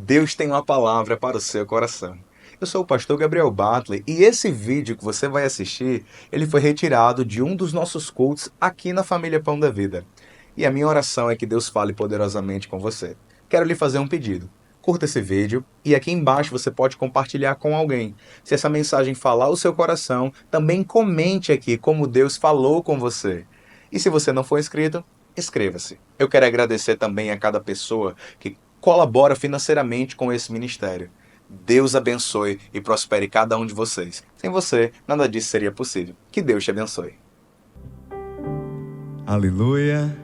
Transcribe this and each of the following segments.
Deus tem uma palavra para o seu coração. Eu sou o pastor Gabriel Butler e esse vídeo que você vai assistir, ele foi retirado de um dos nossos cultos aqui na família Pão da Vida. E a minha oração é que Deus fale poderosamente com você. Quero lhe fazer um pedido. Curta esse vídeo e aqui embaixo você pode compartilhar com alguém. Se essa mensagem falar o seu coração, também comente aqui como Deus falou com você. E se você não for inscrito, inscreva-se. Eu quero agradecer também a cada pessoa que colabora financeiramente com esse ministério. Deus abençoe e prospere cada um de vocês. Sem você, nada disso seria possível. Que Deus te abençoe. Aleluia.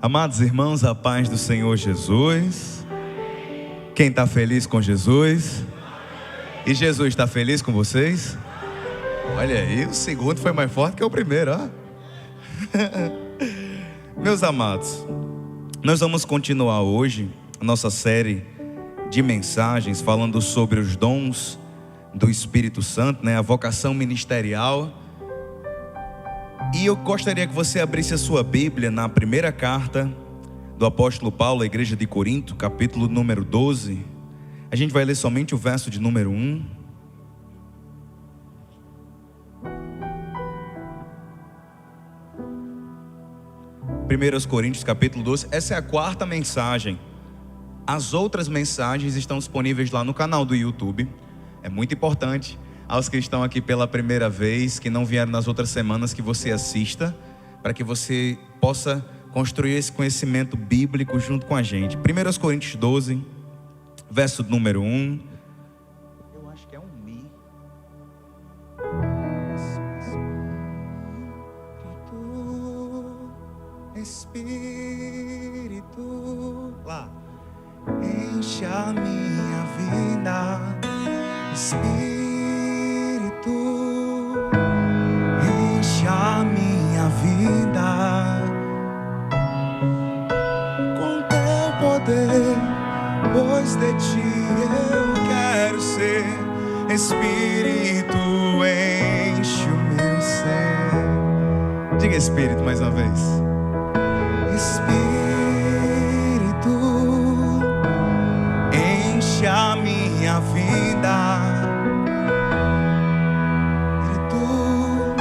Amados irmãos, a paz do Senhor Jesus. Quem está feliz com Jesus? E Jesus está feliz com vocês? Olha aí, o segundo foi mais forte que o primeiro, ó. Meus amados, nós vamos continuar hoje a nossa série de mensagens falando sobre os dons do Espírito Santo, né? A vocação ministerial. E eu gostaria que você abrisse a sua Bíblia na primeira carta do apóstolo Paulo à igreja de Corinto, capítulo número 12. A gente vai ler somente o verso de número 1. 1 Coríntios capítulo 12. Essa é a quarta mensagem. As outras mensagens estão disponíveis lá no canal do YouTube. É muito importante aos que estão aqui pela primeira vez, que não vieram nas outras semanas, que você assista, para que você possa construir esse conhecimento bíblico junto com a gente. 1 Coríntios 12, verso número 1. Eu acho que é um Mi. Espírito, lá. Enche a minha vida, Espírito, enche a minha vida com teu poder, pois de ti eu quero ser. Espírito, enche o meu ser. Diga Espírito mais uma vez. Espírito, enche a minha vida. Espírito,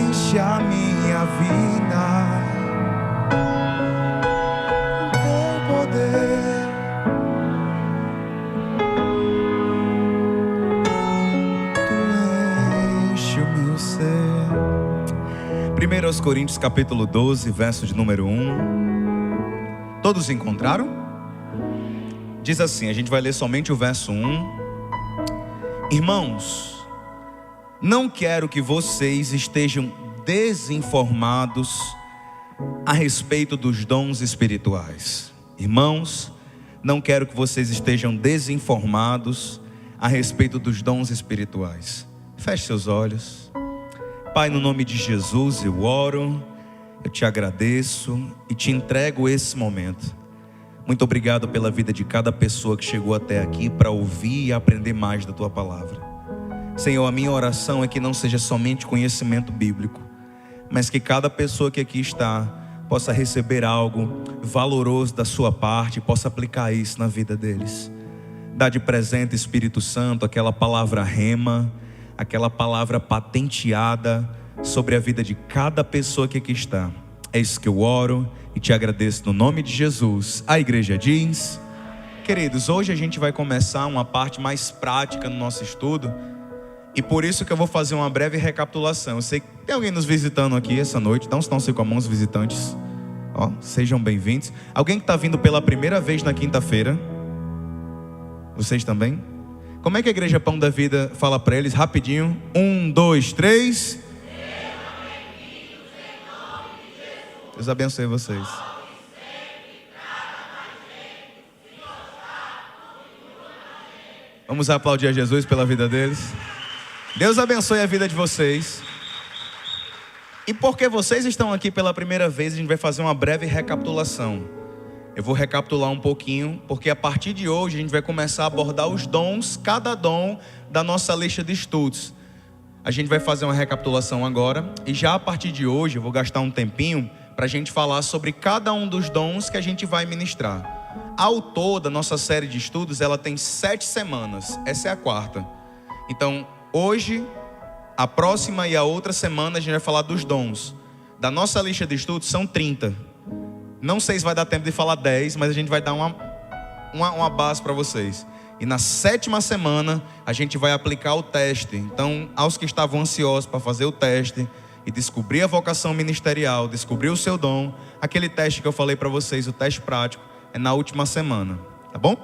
enche a minha vida com teu poder. Tu enche o meu ser. 1 Coríntios capítulo 12, verso de número 1. Todos encontraram? Diz assim, a gente vai ler somente o verso 1. Irmãos, não quero que vocês estejam desinformados a respeito dos dons espirituais. Irmãos, não quero que vocês estejam desinformados a respeito dos dons espirituais. Feche seus olhos. Pai, no nome de Jesus eu oro, eu te agradeço e te entrego esse momento. Muito obrigado pela vida de cada pessoa que chegou até aqui para ouvir e aprender mais da tua palavra. Senhor, a minha oração é que não seja somente conhecimento bíblico, mas que cada pessoa que aqui está possa receber algo valoroso da sua parte e possa aplicar isso na vida deles. Dá de presente, Espírito Santo, aquela palavra rema, aquela palavra patenteada sobre a vida de cada pessoa que aqui está. É isso que eu oro e te agradeço no nome de Jesus. A igreja diz: queridos, hoje a gente vai começar uma parte mais prática no nosso estudo, e por isso que eu vou fazer uma breve recapitulação. Eu sei que tem alguém nos visitando aqui essa noite, então estão-se com a mão os visitantes. Ó, sejam bem-vindos. Alguém que está vindo pela primeira vez na quinta-feira? Vocês também? Como é que a igreja Pão da Vida fala para eles rapidinho? 1, 2, 3. Deus abençoe vocês. Vamos aplaudir a Jesus pela vida deles. Deus abençoe a vida de vocês. E porque vocês estão aqui pela primeira vez, a gente vai fazer uma breve recapitulação. Eu vou recapitular um pouquinho, porque a partir de hoje a gente vai começar a abordar os dons, cada dom da nossa lista de estudos. A gente vai fazer uma recapitulação agora, e já a partir de hoje eu vou gastar um tempinho para a gente falar sobre cada um dos dons que a gente vai ministrar. Ao todo, a nossa série de estudos, ela tem 7 semanas. Essa é a 4ª. Então, hoje, a próxima e a outra semana, a gente vai falar dos dons. Da nossa lista de estudos, são 30. Não sei se vai dar tempo de falar 10, mas a gente vai dar uma base para vocês. E na 7ª semana, a gente vai aplicar o teste. Então, aos que estavam ansiosos para fazer o teste e descobrir a vocação ministerial, descobrir o seu dom, aquele teste que eu falei para vocês, o teste prático, é na última semana, tá bom?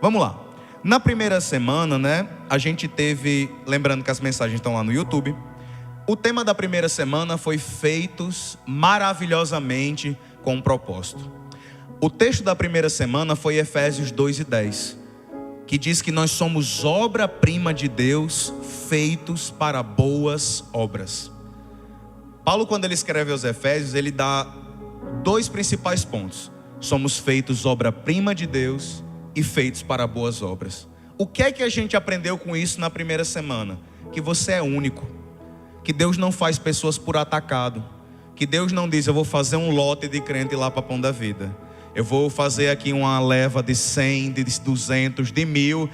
Vamos lá. Na primeira semana, né, a gente teve, lembrando que as mensagens estão lá no YouTube, o tema da primeira semana foi feitos maravilhosamente com um propósito. O texto da primeira semana foi Efésios 2:10, que diz que nós somos obra-prima de Deus, feitos para boas obras. Paulo, quando ele escreve aos Efésios, ele dá 2 principais pontos. Somos feitos obra-prima de Deus e feitos para boas obras. O que é que a gente aprendeu com isso na primeira semana? Que você é único, que Deus não faz pessoas por atacado, que Deus não diz, eu vou fazer um lote de crente lá para Pão da Vida, eu vou fazer aqui uma leva de 100, de 200, de 1000.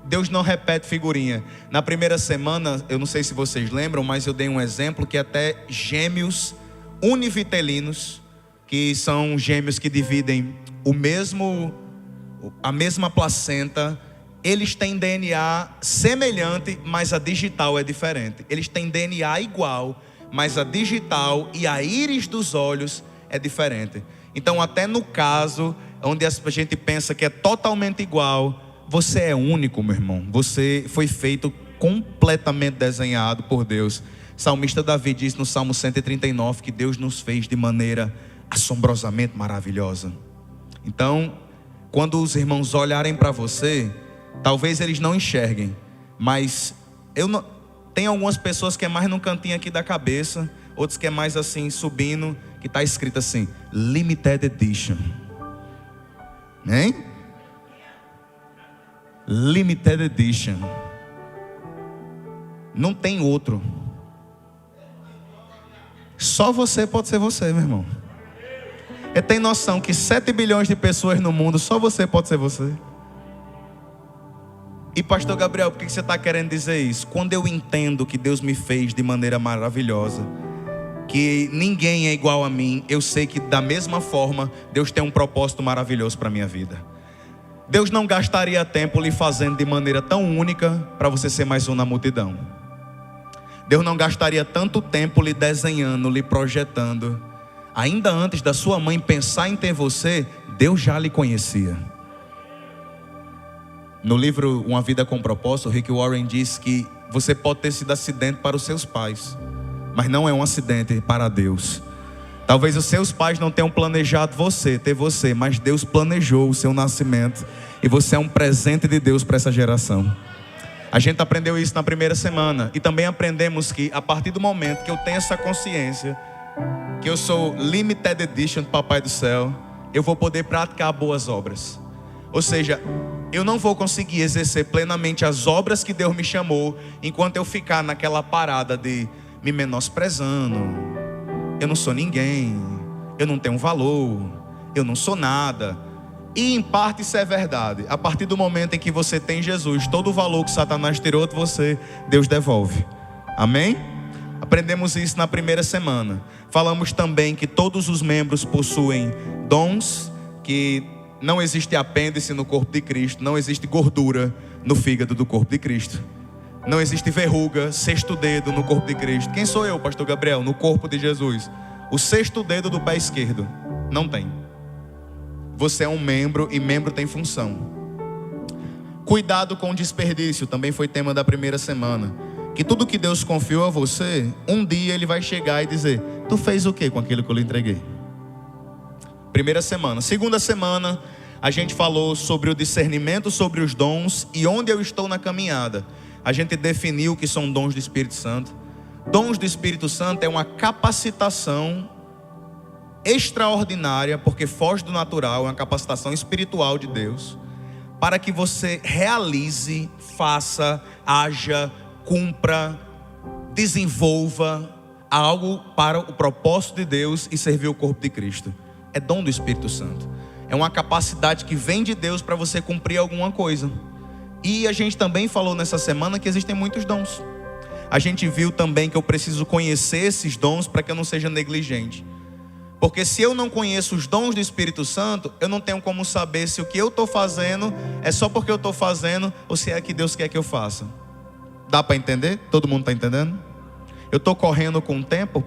Deus não repete figurinha. Na primeira semana, eu não sei se vocês lembram, mas eu dei um exemplo que até gêmeos univitelinos, que são gêmeos que dividem a mesma placenta, eles têm DNA semelhante, mas a digital é diferente. Eles têm DNA igual, mas a digital e a íris dos olhos é diferente. Então, até no caso onde a gente pensa que é totalmente igual, você é único, meu irmão. Você foi feito completamente desenhado por Deus. O salmista Davi diz no Salmo 139 que Deus nos fez de maneira assombrosamente maravilhosa. Então, quando os irmãos olharem para você, talvez eles não enxerguem, mas tem algumas pessoas que é mais no cantinho aqui da cabeça, outros que é mais assim subindo, que está escrito assim, Limited Edition, hein? Limited Edition. Não tem outro. Só você pode ser você, meu irmão. Tem noção que 7 bilhões de pessoas no mundo, só você pode ser você. E pastor Gabriel, por que você está querendo dizer isso? Quando eu entendo que Deus me fez de maneira maravilhosa, que ninguém é igual a mim, eu sei que da mesma forma Deus tem um propósito maravilhoso para a minha vida. Deus não gastaria tempo lhe fazendo de maneira tão única para você ser mais um na multidão. Deus não gastaria tanto tempo lhe desenhando, lhe projetando. Ainda antes da sua mãe pensar em ter você, Deus já lhe conhecia. No livro Uma Vida com Propósito, Rick Warren diz que você pode ter sido acidente para os seus pais, mas não é um acidente para Deus. Talvez os seus pais não tenham planejado ter você, mas Deus planejou o seu nascimento e você é um presente de Deus para essa geração. A gente aprendeu isso na primeira semana e também aprendemos que a partir do momento que eu tenho essa consciência que eu sou limited edition do Papai do Céu, eu vou poder praticar boas obras. Ou seja, eu não vou conseguir exercer plenamente as obras que Deus me chamou enquanto eu ficar naquela parada de me menosprezando. Eu não sou ninguém, eu não tenho valor, eu não sou nada. E em parte isso é verdade. A partir do momento em que você tem Jesus, todo o valor que Satanás tirou de você, Deus devolve. Amém? Aprendemos isso na primeira semana. Falamos também que todos os membros possuem dons, que não existe apêndice no corpo de Cristo, não existe gordura no fígado do corpo de Cristo, não existe verruga, sexto dedo no corpo de Cristo. Quem sou eu, pastor Gabriel? No corpo de Jesus, o sexto dedo do pé esquerdo não tem. Você é um membro e membro tem função. Cuidado com o desperdício, também foi tema da primeira semana. Que tudo que Deus confiou a você, um dia Ele vai chegar e dizer, tu fez o que com aquilo que eu lhe entreguei? Primeira semana. Segunda semana, a gente falou sobre o discernimento sobre os dons e onde eu estou na caminhada. A gente definiu o que são dons do Espírito Santo. Dons do Espírito Santo é uma capacitação extraordinária, porque foge do natural, é uma capacitação espiritual de Deus, para que você realize, faça, haja, cumpra, desenvolva algo para o propósito de Deus e servir o corpo de Cristo. É dom do Espírito Santo. É uma capacidade que vem de Deus para você cumprir alguma coisa. E a gente também falou nessa semana que existem muitos dons. A gente viu também que eu preciso conhecer esses dons para que eu não seja negligente. Porque se eu não conheço os dons do Espírito Santo, eu não tenho como saber se o que eu estou fazendo é só porque eu estou fazendo ou se é que Deus quer que eu faça. Dá para entender? Todo mundo está entendendo? Eu estou correndo com o tempo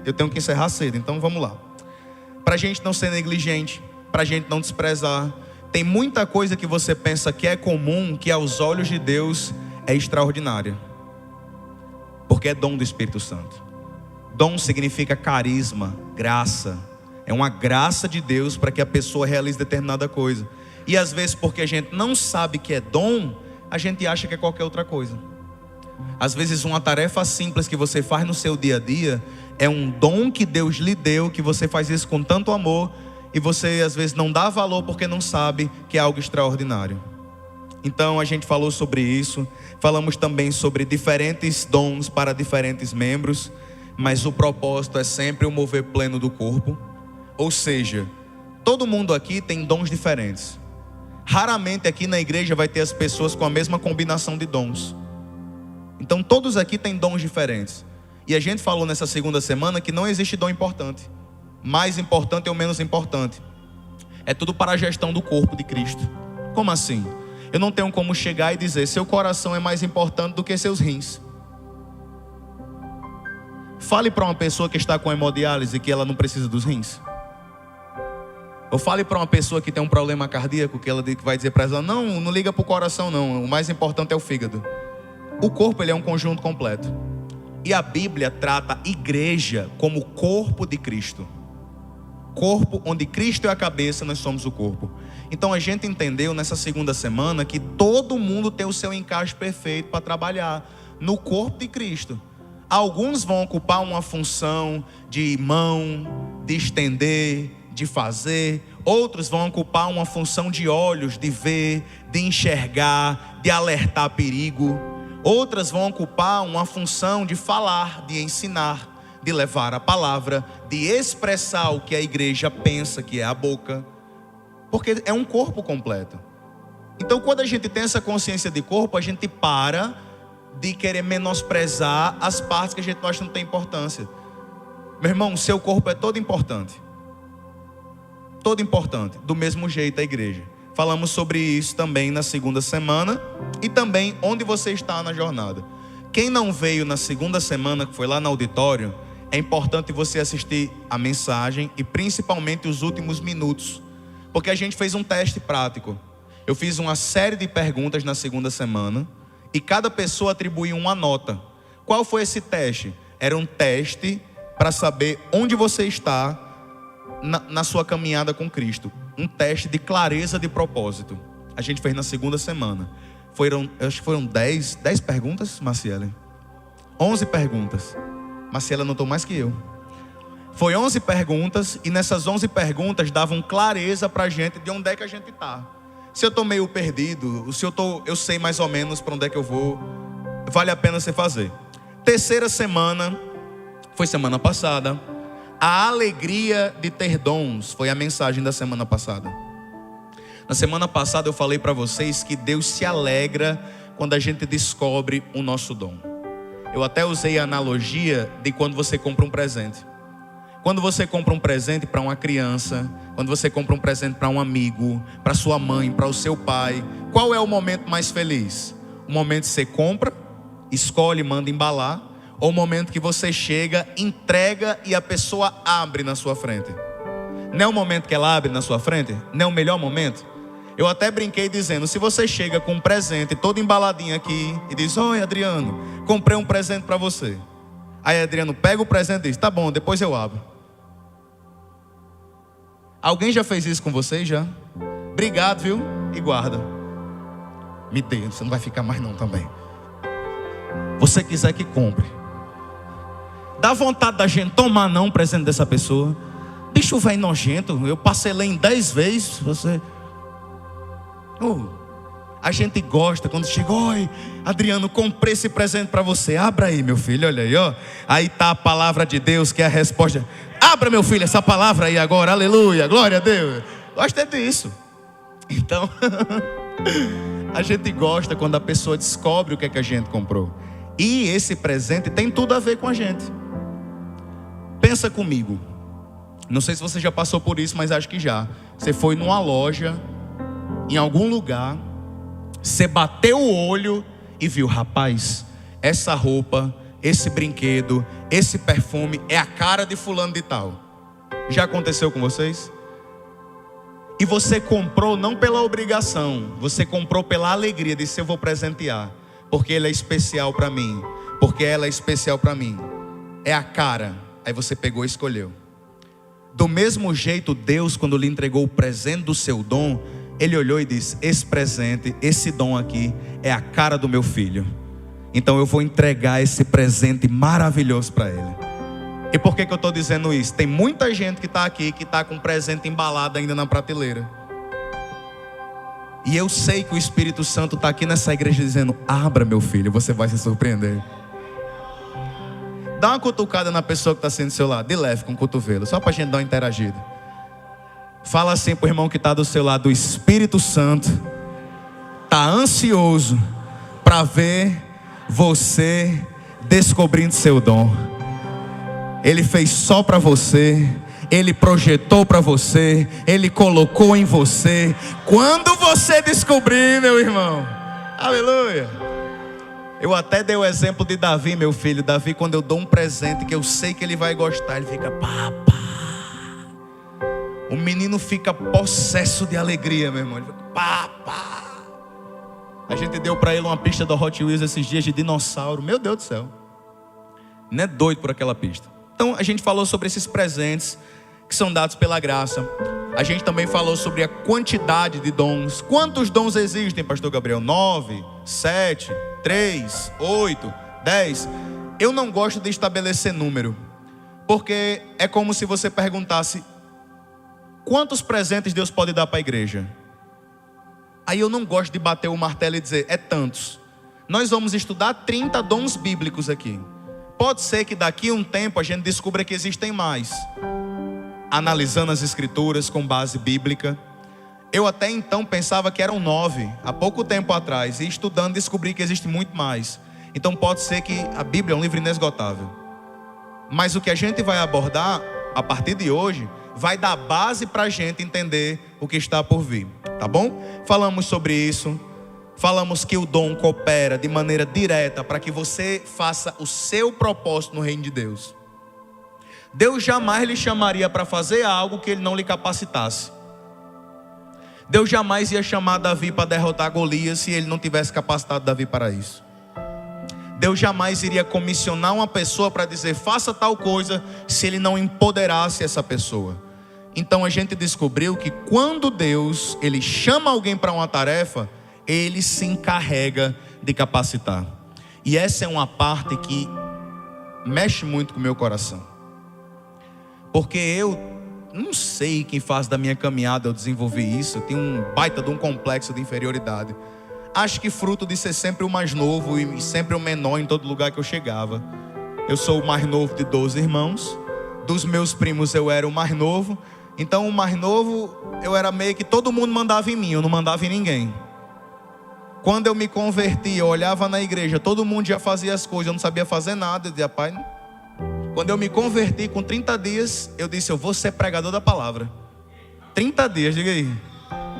eu tenho que encerrar cedo, então vamos lá. Para a gente não ser negligente, para a gente não desprezar. Tem muita coisa que você pensa que é comum, que aos olhos de Deus é extraordinária. Porque é dom do Espírito Santo. Dom significa carisma, graça. É uma graça de Deus para que a pessoa realize determinada coisa. E às vezes porque a gente não sabe que é dom, a gente acha que é qualquer outra coisa. Às vezes uma tarefa simples que você faz no seu dia a dia é um dom que Deus lhe deu, que você faz isso com tanto amor, e você às vezes não dá valor porque não sabe que é algo extraordinário. Então a gente falou sobre isso. Falamos também sobre diferentes dons para diferentes membros, mas o propósito é sempre o mover pleno do corpo. Ou seja, todo mundo aqui tem dons diferentes. Raramente aqui na igreja vai ter as pessoas com a mesma combinação de dons. Então todos aqui têm dons diferentes. E a gente falou nessa segunda semana que não existe dom importante, mais importante ou menos importante. É tudo para a gestão do corpo de Cristo. Como assim? Eu não tenho como chegar e dizer seu coração é mais importante do que seus rins. Fale para uma pessoa que está com hemodiálise que ela não precisa dos rins. Ou fale para uma pessoa que tem um problema cardíaco que ela vai dizer para ela, não liga para o coração não, o mais importante é o fígado. O corpo ele é um conjunto completo. E a Bíblia trata a igreja como o corpo de Cristo. Corpo onde Cristo é a cabeça, nós somos o corpo. Então a gente entendeu nessa segunda semana que todo mundo tem o seu encaixe perfeito para trabalhar no corpo de Cristo. Alguns vão ocupar uma função de mão, de estender, de fazer. Outros vão ocupar uma função de olhos, de ver, de enxergar, de alertar perigo. Outras vão ocupar uma função de falar, de ensinar, de levar a palavra, de expressar o que a igreja pensa que é a boca. Porque é um corpo completo. Então quando a gente tem essa consciência de corpo, a gente para de querer menosprezar as partes que a gente acha que não tem importância. Meu irmão, seu corpo é todo importante. Todo importante. Do mesmo jeito a igreja. Falamos sobre isso também na segunda semana. E também onde você está na jornada. Quem não veio na segunda semana, que foi lá no auditório, é importante você assistir a mensagem e principalmente os últimos minutos. Porque a gente fez um teste prático. Eu fiz uma série de perguntas na segunda semana e cada pessoa atribuiu uma nota. Qual foi esse teste? Era um teste para saber onde você está na sua caminhada com Cristo. Um teste de clareza de propósito. A gente fez na segunda semana. Acho que foram 10 perguntas, Marciele? 11 perguntas. Marciele anotou mais que eu. Foi 11 perguntas e nessas 11 perguntas davam clareza para a gente de onde é que a gente está. Se eu estou meio perdido, se eu sei mais ou menos para onde é que eu vou, vale a pena você fazer. Terceira semana, foi semana passada. A alegria de ter dons foi a mensagem da semana passada. Na semana passada eu falei para vocês que Deus se alegra quando a gente descobre o nosso dom. Eu até usei a analogia de quando você compra um presente. Quando você compra um presente para uma criança, quando você compra um presente para um amigo, para sua mãe, para o seu pai, qual é o momento mais feliz? O momento que você compra, escolhe, manda embalar, ou o momento que você chega, entrega e a pessoa abre na sua frente? Não é o momento que ela abre na sua frente? Não é o melhor momento? Eu até brinquei dizendo, se você chega com um presente todo embaladinho aqui e diz, oi Adriano, comprei um presente para você. Aí Adriano pega o presente e diz, tá bom, depois eu abro. Alguém já fez isso com vocês já? Obrigado, viu? E guarda. Me dê, você não vai ficar mais não também. Você quiser que compre. Dá vontade da gente tomar não o presente dessa pessoa. Bicho velho nojento, eu parcelei em 10 vezes, você... a gente gosta quando chega, oi, Adriano, comprei esse presente para você. Abra aí, meu filho, olha aí, ó. Aí tá a palavra de Deus, que é a resposta. Abra, meu filho, essa palavra aí agora, aleluia, glória a Deus. Gosta disso. Então, a gente gosta quando a pessoa descobre o que é que a gente comprou. E esse presente tem tudo a ver com a gente. Pensa comigo. Não sei se você já passou por isso, mas acho que já. Você foi numa loja, em algum lugar, você bateu o olho e viu, rapaz, essa roupa, esse brinquedo, esse perfume é a cara de fulano de tal. Já aconteceu com vocês? E você comprou não pela obrigação, você comprou pela alegria, disse eu vou presentear, porque ele é especial para mim, porque ela é especial para mim. É a cara, aí você pegou e escolheu. Do mesmo jeito, Deus, quando lhe entregou o presente do seu dom, Ele olhou e disse, esse presente, esse dom aqui, é a cara do meu filho. Então eu vou entregar esse presente maravilhoso para ele. E por que eu estou dizendo isso? Tem muita gente que está aqui, que está com um presente embalado ainda na prateleira. E eu sei que o Espírito Santo está aqui nessa igreja dizendo, abra meu filho, você vai se surpreender. Dá uma cutucada na pessoa que está sendo do seu lado, de leve com o cotovelo, só para a gente dar uma interagida. Fala assim para o irmão que está do seu lado, o Espírito Santo está ansioso para ver você descobrindo seu dom. Ele fez só para você, Ele projetou para você, Ele colocou em você. Quando você descobrir, meu irmão, aleluia. Eu até dei o exemplo de Davi, meu filho. Davi, quando eu dou um presente que eu sei que ele vai gostar, ele fica, papá. O menino fica possesso de alegria, meu irmão. Ele fica, papá. A gente deu para ele uma pista do Hot Wheels esses dias de dinossauro. Meu Deus do céu. Não é doido por aquela pista. Então a gente falou sobre esses presentes que são dados pela graça. A gente também falou sobre a quantidade de dons. Quantos dons existem, pastor Gabriel? 9, 7, 3, 8, 10. Eu não gosto de estabelecer número, porque é como se você perguntasse, quantos presentes Deus pode dar para a igreja? Aí eu não gosto de bater o martelo e dizer, é tantos. Nós vamos estudar 30 dons bíblicos aqui. Pode ser que daqui a um tempo a gente descubra que existem mais. Analisando as escrituras com base bíblica. Eu até então pensava que eram 9, há pouco tempo atrás. E estudando descobri que existe muito mais. Então pode ser que a Bíblia é um livro inesgotável. Mas o que a gente vai abordar a partir de hoje vai dar base para a gente entender o que está por vir. Tá bom? Falamos sobre isso. Falamos que o dom coopera de maneira direta para que você faça o seu propósito no reino de Deus. Deus jamais lhe chamaria para fazer algo que ele não lhe capacitasse. Deus jamais ia chamar Davi para derrotar Golias se ele não tivesse capacitado Davi para isso. Deus jamais iria comissionar uma pessoa para dizer faça tal coisa se ele não empoderasse essa pessoa. Então a gente descobriu que quando Deus ele chama alguém para uma tarefa, ele se encarrega de capacitar. E essa é uma parte que mexe muito com o meu coração. Porque eu não sei que em fase da minha caminhada eu desenvolvi isso. Eu tenho um baita de um complexo de inferioridade. Acho que fruto de ser sempre o mais novo e sempre o menor em todo lugar que eu chegava. Eu sou o mais novo de 12 irmãos. Dos meus primos eu era o mais novo. Então o mais novo eu era meio que todo mundo mandava em mim, eu não mandava em ninguém. Quando eu me converti, eu olhava na igreja, todo mundo já fazia as coisas, eu não sabia fazer nada. Eu dizia, pai, não. Quando eu me converti com 30 dias, eu disse, eu vou ser pregador da palavra. 30 dias, diga aí.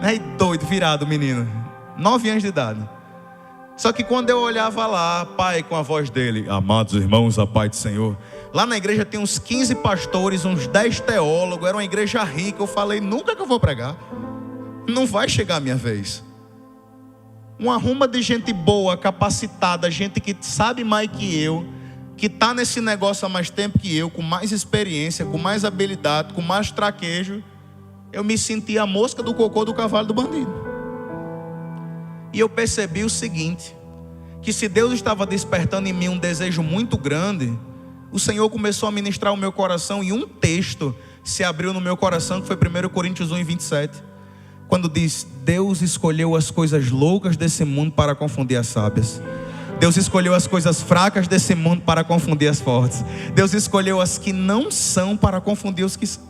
Aí doido, virado menino. 9 anos de idade. Só que quando eu olhava lá, pai com a voz dele, amados irmãos, a paz do Senhor. Lá na igreja tem uns 15 pastores, uns 10 teólogos, era uma igreja rica. Eu falei, nunca que eu vou pregar. Não vai chegar a minha vez. Uma ruma de gente boa, capacitada, gente que sabe mais que eu, que está nesse negócio há mais tempo que eu, com mais experiência, com mais habilidade, com mais traquejo. Eu me senti a mosca do cocô do cavalo do bandido. E eu percebi o seguinte, que se Deus estava despertando em mim um desejo muito grande, o Senhor começou a ministrar o meu coração e um texto se abriu no meu coração, que foi 1 Coríntios 1:27. Quando diz, Deus escolheu as coisas loucas desse mundo para confundir as sábias. Deus escolheu as coisas fracas desse mundo para confundir as fortes. Deus escolheu as que não são para confundir os que são.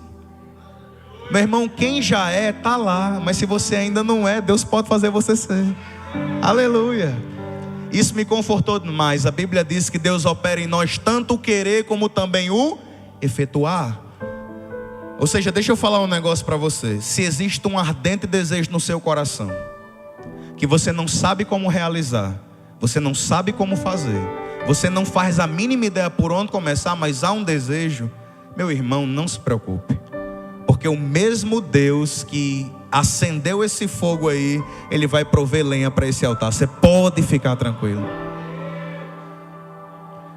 Meu irmão, quem já é, está lá. Mas se você ainda não é, Deus pode fazer você ser. Aleluia. Isso me confortou demais. A Bíblia diz que Deus opera em nós tanto o querer como também o efetuar. Ou seja, deixa eu falar um negócio para você. Se existe um ardente desejo no seu coração, que você não sabe como realizar, você não sabe como fazer, você não faz a mínima ideia por onde começar, mas há um desejo, meu irmão, não se preocupe. Porque o mesmo Deus que acendeu esse fogo aí, Ele vai prover lenha para esse altar. Você pode ficar tranquilo.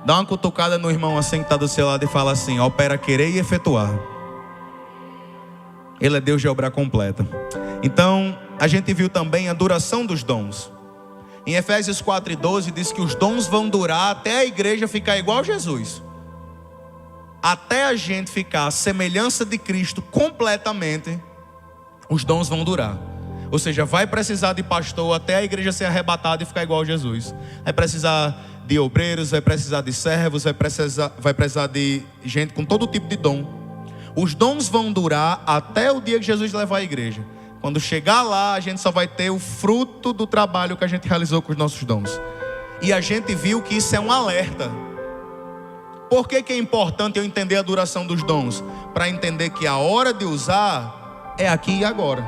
Dá uma cutucada no irmão assim que está do seu lado e fala assim: opera querer e efetuar. Ele é Deus de obra completa. Então, a gente viu também a duração dos dons. Em Efésios 4:12 diz que os dons vão durar até a igreja ficar igual a Jesus. Até a gente ficar à semelhança de Cristo completamente, os dons vão durar. Ou seja, vai precisar de pastor até a igreja ser arrebatada e ficar igual a Jesus. Vai precisar de obreiros, vai precisar de servos, vai precisar de gente com todo tipo de dom. Os dons vão durar até o dia que Jesus levar a igreja. Quando chegar lá, a gente só vai ter o fruto do trabalho que a gente realizou com os nossos dons. E a gente viu que isso é um alerta. Por que é importante eu entender a duração dos dons? Para entender que a hora de usar é aqui e agora.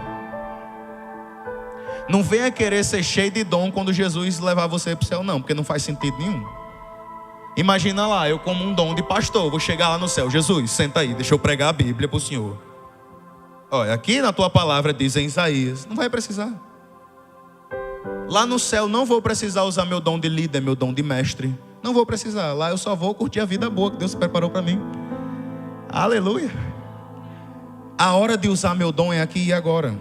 Não venha querer ser cheio de dom quando Jesus levar você para o céu, não, porque não faz sentido nenhum. Imagina lá, eu como um dom de pastor, vou chegar lá no céu: Jesus, senta aí, deixa eu pregar a Bíblia para o Senhor. Olha, aqui na tua palavra diz em Isaías. Não vai precisar. Lá no céu não vou precisar usar meu dom de líder, meu dom de mestre. Não vou precisar. Lá eu só vou curtir a vida boa que Deus preparou para mim. Aleluia. A hora de usar meu dom é aqui e agora.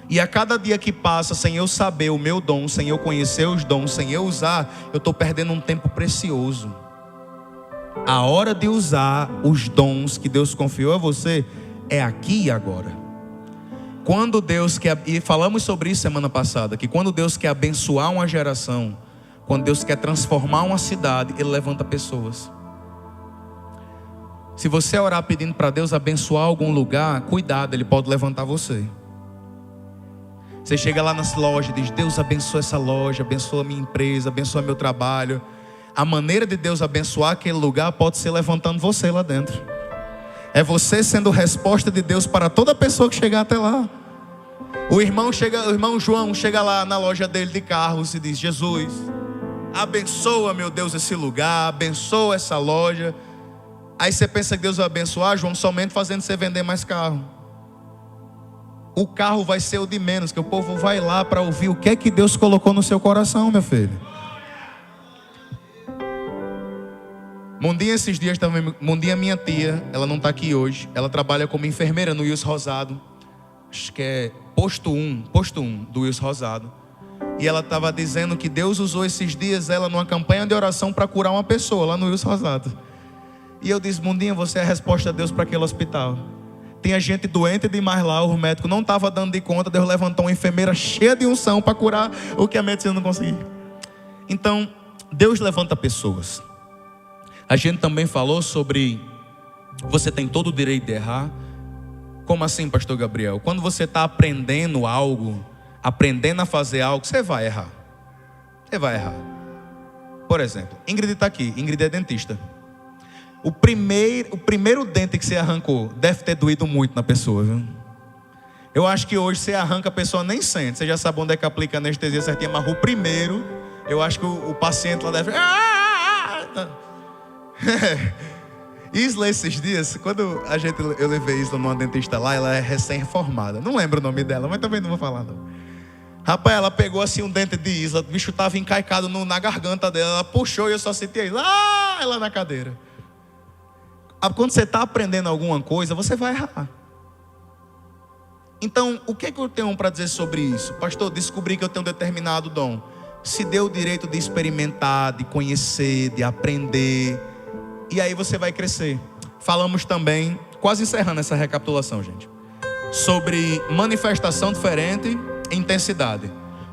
E a cada dia que passa sem eu saber o meu dom, sem eu conhecer os dons, sem eu usar, eu estou perdendo um tempo precioso. A hora de usar os dons que Deus confiou a você é aqui e agora. Quando Deus quer, e falamos sobre isso semana passada, que quando Deus quer abençoar uma geração, quando Deus quer transformar uma cidade, Ele levanta pessoas. Se você orar pedindo para Deus abençoar algum lugar, cuidado, Ele pode levantar você. Você chega lá nas lojas e diz: Deus abençoa essa loja, abençoa a minha empresa, abençoa meu trabalho. A maneira de Deus abençoar aquele lugar pode ser levantando você lá dentro. É você sendo resposta de Deus para toda pessoa que chegar até lá. O irmão João chega lá na loja dele de carros e diz: Jesus, abençoa, meu Deus, esse lugar, abençoa essa loja. Aí você pensa que Deus vai abençoar João somente fazendo você vender mais carro. O carro vai ser o de menos, que o povo vai lá para ouvir o que é que Deus colocou no seu coração, meu filho. Mundinha esses dias também, Mundinha minha tia, ela não está aqui hoje, ela trabalha como enfermeira no Wilson Rosado, acho que é posto 1 do Wilson Rosado. E ela estava dizendo que Deus usou esses dias ela numa campanha de oração para curar uma pessoa lá no Wilson Rosado. E eu disse: Mundinha, você é a resposta de Deus para aquele hospital. Tinha gente doente demais lá, o médico não estava dando de conta, Deus levantou uma enfermeira cheia de unção para curar o que a medicina não conseguia. Então, Deus levanta pessoas. A gente também falou sobre você tem todo o direito de errar. Como assim, pastor Gabriel? Quando você está aprendendo algo, aprendendo a fazer algo, você vai errar. Você vai errar. Por exemplo, Ingrid está aqui, Ingrid é dentista. O primeiro dente que você arrancou deve ter doído muito na pessoa, viu? Eu acho que hoje você arranca, a pessoa nem sente. Você já sabe onde é que aplica a anestesia certinha, mas o primeiro, eu acho que o paciente lá deve... Isla, esses dias, quando eu levei Isla numa dentista lá, ela é recém-reformada. Não lembro o nome dela, mas também não vou falar não. Rapaz, ela pegou assim um dente de Isla, o bicho estava encaicado na garganta dela, ela puxou e eu só senti ela na cadeira. Quando você está aprendendo alguma coisa, você vai errar. Então, o que eu tenho para dizer sobre isso? Pastor, descobri que eu tenho um determinado dom. Se deu o direito de experimentar, de conhecer, de aprender. E aí você vai crescer. Falamos também, quase encerrando essa recapitulação, gente, sobre manifestação diferente e intensidade.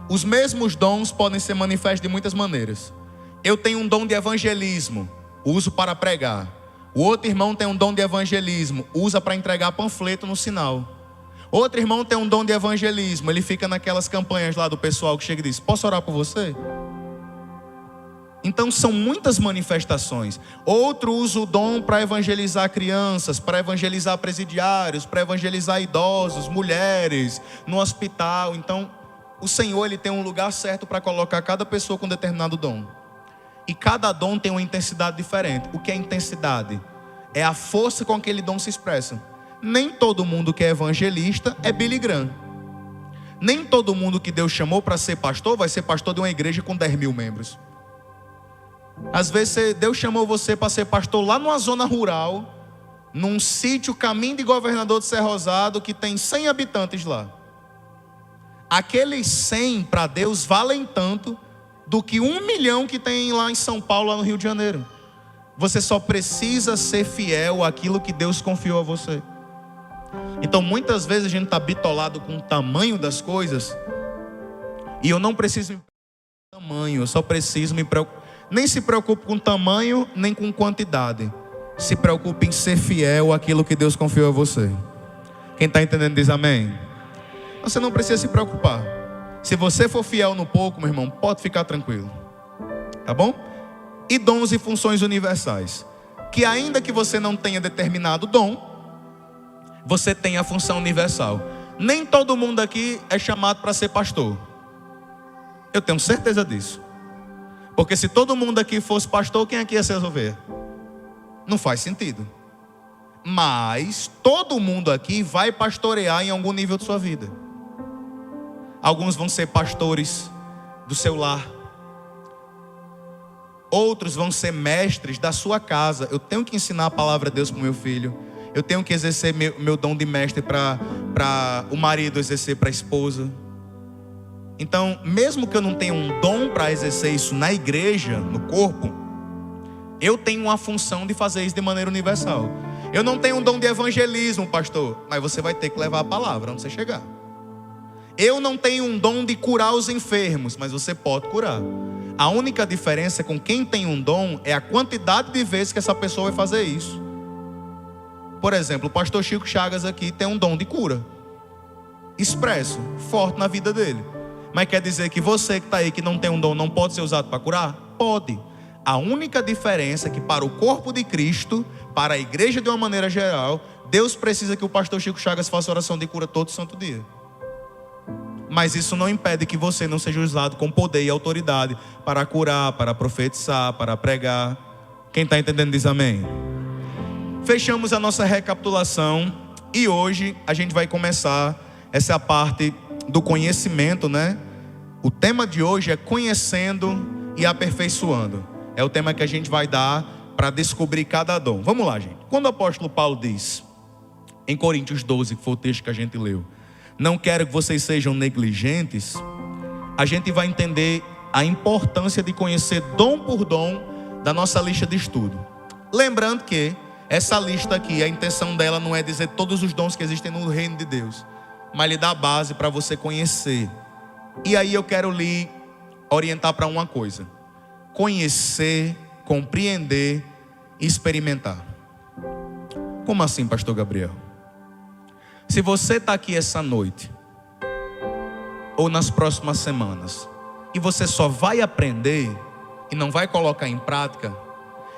Os mesmos dons podem ser manifestos de muitas maneiras. Eu tenho um dom de evangelismo, uso para pregar. O outro irmão tem um dom de evangelismo, usa para entregar panfleto no sinal. Outro irmão tem um dom de evangelismo. Ele fica naquelas campanhas lá do pessoal que chega e diz: posso orar por você? Então são muitas manifestações. Outro usa o dom para evangelizar crianças, para evangelizar presidiários, para evangelizar idosos, mulheres, no hospital. Então o Senhor, ele tem um lugar certo para colocar cada pessoa com determinado dom. E cada dom tem uma intensidade diferente. O que é intensidade? É a força com que aquele dom se expressa. Nem todo mundo que é evangelista é Billy Graham. Nem todo mundo que Deus chamou para ser pastor vai ser pastor de uma igreja com 10 mil membros. Às vezes Deus chamou você para ser pastor lá numa zona rural, num sítio caminho de Governador de Serra Rosado, que tem 100 habitantes lá. Aqueles 100 para Deus valem tanto do que 1 milhão que tem lá em São Paulo, lá no Rio de Janeiro. Você só precisa ser fiel àquilo que Deus confiou a você. Então muitas vezes a gente está bitolado com o tamanho das coisas, e eu não preciso me preocupar com o tamanho, eu só preciso me preocupar. Nem se preocupe com tamanho, nem com quantidade. Se preocupe em ser fiel àquilo que Deus confiou a você. Quem está entendendo diz amém. Você não precisa se preocupar. Se você for fiel no pouco, meu irmão, pode ficar tranquilo. Tá bom? E dons e funções universais. Que ainda que você não tenha determinado dom, você tem a função universal. Nem todo mundo aqui é chamado para ser pastor. Eu tenho certeza disso. Porque se todo mundo aqui fosse pastor, quem aqui ia ser ovelha? Não faz sentido. Mas todo mundo aqui vai pastorear em algum nível de sua vida. Alguns vão ser pastores do seu lar. Outros vão ser mestres da sua casa. Eu tenho que ensinar a palavra de Deus para o meu filho. Eu tenho que exercer meu dom de mestre para o marido exercer para a esposa. Então, mesmo que eu não tenha um dom para exercer isso na igreja, no corpo, eu tenho uma função de fazer isso de maneira universal. Eu não tenho um dom de evangelismo, pastor, mas você vai ter que levar a palavra onde você chegar. Eu não tenho um dom de curar os enfermos, mas você pode curar. A única diferença com quem tem um dom é a quantidade de vezes que essa pessoa vai fazer isso. Por exemplo, o pastor Chico Chagas aqui tem um dom de cura expresso, forte na vida dele. Mas quer dizer que você que está aí, que não tem um dom, não pode ser usado para curar? Pode. A única diferença é que para o corpo de Cristo, para a igreja de uma maneira geral, Deus precisa que o pastor Chico Chagas faça oração de cura todo santo dia. Mas isso não impede que você não seja usado com poder e autoridade para curar, para profetizar, para pregar. Quem está entendendo diz amém. Fechamos a nossa recapitulação e hoje a gente vai começar essa parte do conhecimento, né? O tema de hoje é conhecendo e aperfeiçoando. É o tema que a gente vai dar para descobrir cada dom. Vamos lá, gente. Quando o apóstolo Paulo diz, em Coríntios 12, que foi o texto que a gente leu, não quero que vocês sejam negligentes, a gente vai entender a importância de conhecer dom por dom da nossa lista de estudo. Lembrando que essa lista aqui, a intenção dela não é dizer todos os dons que existem no reino de Deus, mas lhe dá base para você conhecer. E aí eu quero lhe orientar para uma coisa: conhecer, compreender e experimentar. Como assim, pastor Gabriel? Se você está aqui essa noite ou nas próximas semanas e você só vai aprender e não vai colocar em prática,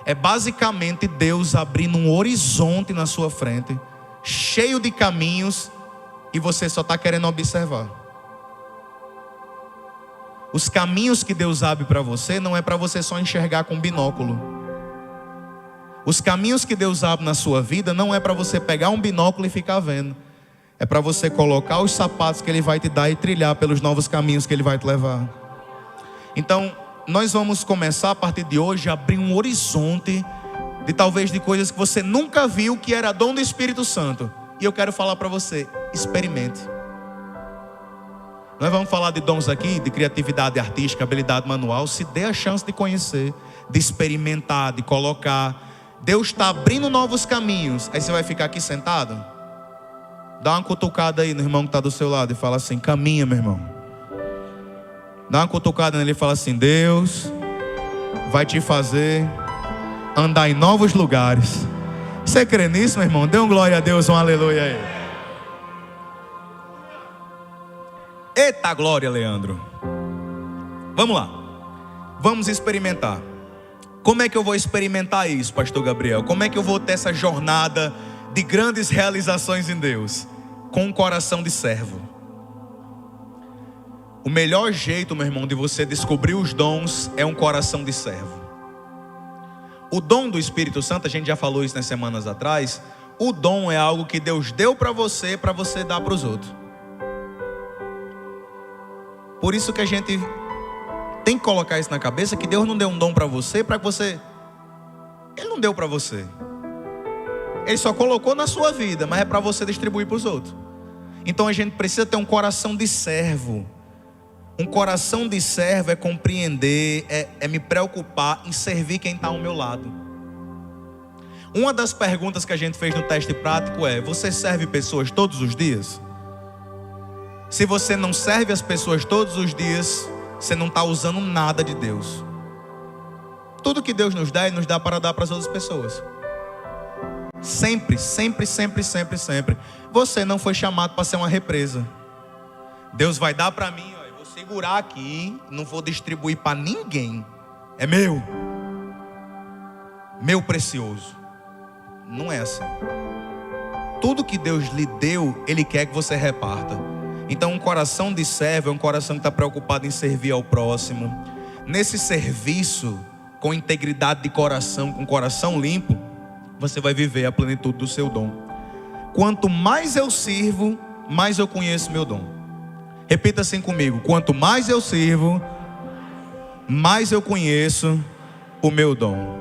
é basicamente Deus abrindo um horizonte na sua frente, cheio de caminhos, e você só está querendo observar. Os caminhos que Deus abre para você não é para você só enxergar com binóculo. Os caminhos que Deus abre na sua vida não é para você pegar um binóculo e ficar vendo. É para você colocar os sapatos que Ele vai te dar e trilhar pelos novos caminhos que Ele vai te levar. Então, nós vamos começar a partir de hoje a abrir um horizonte de talvez de coisas que você nunca viu que era dom do Espírito Santo. E eu quero falar para você, experimente. Nós vamos falar de dons aqui, de criatividade artística, habilidade manual. Se dê a chance de conhecer, de experimentar, de colocar. Deus está abrindo novos caminhos. Aí você vai ficar aqui sentado? Dá uma cutucada aí no irmão que está do seu lado e fala assim: caminha, meu irmão. Dá uma cutucada nele e fala assim: Deus vai te fazer andar em novos lugares. Você crê nisso, meu irmão? Dê um glória a Deus, um aleluia aí. Eita glória, Leandro. Vamos lá. Vamos experimentar. Como é que eu vou experimentar isso, pastor Gabriel? Como é que eu vou ter essa jornada de grandes realizações em Deus? Com um coração de servo. O melhor jeito, meu irmão, de você descobrir os dons é um coração de servo. O dom do Espírito Santo, a gente já falou isso nas semanas atrás. O dom é algo que Deus deu para você dar para os outros. Por isso que a gente tem que colocar isso na cabeça, que Deus não deu um dom para você, Ele não deu para você. Ele só colocou na sua vida, mas é para você distribuir para os outros. Então a gente precisa ter um coração de servo. Um coração de servo é compreender, é me preocupar em servir quem está ao meu lado. Uma das perguntas que a gente fez no teste prático é: você serve pessoas todos os dias? Se você não serve as pessoas todos os dias, você não está usando nada de Deus. Tudo que Deus nos dá, Ele nos dá para dar para as outras pessoas. Sempre, sempre, sempre, sempre, sempre. Você não foi chamado para ser uma represa. Deus vai dar para mim, ó, eu vou segurar aqui, não vou distribuir para ninguém. É meu. Meu precioso. Não é assim. Tudo que Deus lhe deu, Ele quer que você reparta. Então um coração de servo é um coração que está preocupado em servir ao próximo. Nesse serviço, com integridade de coração, com coração limpo, você vai viver a plenitude do seu dom. Quanto mais eu sirvo, mais eu conheço meu dom. Repita assim comigo: quanto mais eu sirvo, mais eu conheço o meu dom.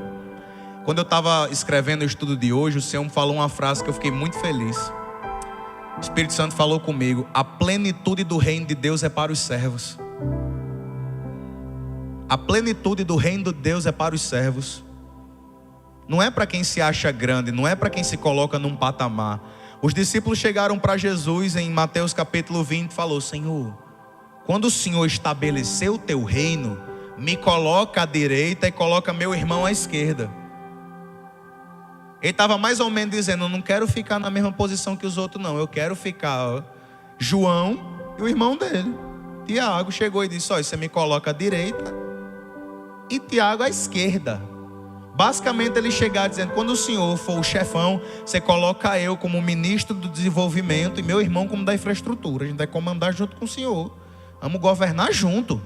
Quando eu estava escrevendo o estudo de hoje, o Senhor me falou uma frase que eu fiquei muito feliz. O Espírito Santo falou comigo: a plenitude do reino de Deus é para os servos. A plenitude do reino de Deus é para os servos. Não é para quem se acha grande, não é para quem se coloca num patamar. Os discípulos chegaram para Jesus em Mateus capítulo 20 e falou: Senhor, quando o Senhor estabeleceu o teu reino, me coloca à direita e coloca meu irmão à esquerda. Ele estava mais ou menos dizendo: eu não quero ficar na mesma posição que os outros não, eu quero ficar João e o irmão dele, Tiago, chegou e disse: olha, você me coloca à direita e Tiago à esquerda. Basicamente ele chegar dizendo: quando o Senhor for o chefão, você coloca eu como ministro do desenvolvimento e meu irmão como da infraestrutura. A gente vai comandar junto com o Senhor, vamos governar junto.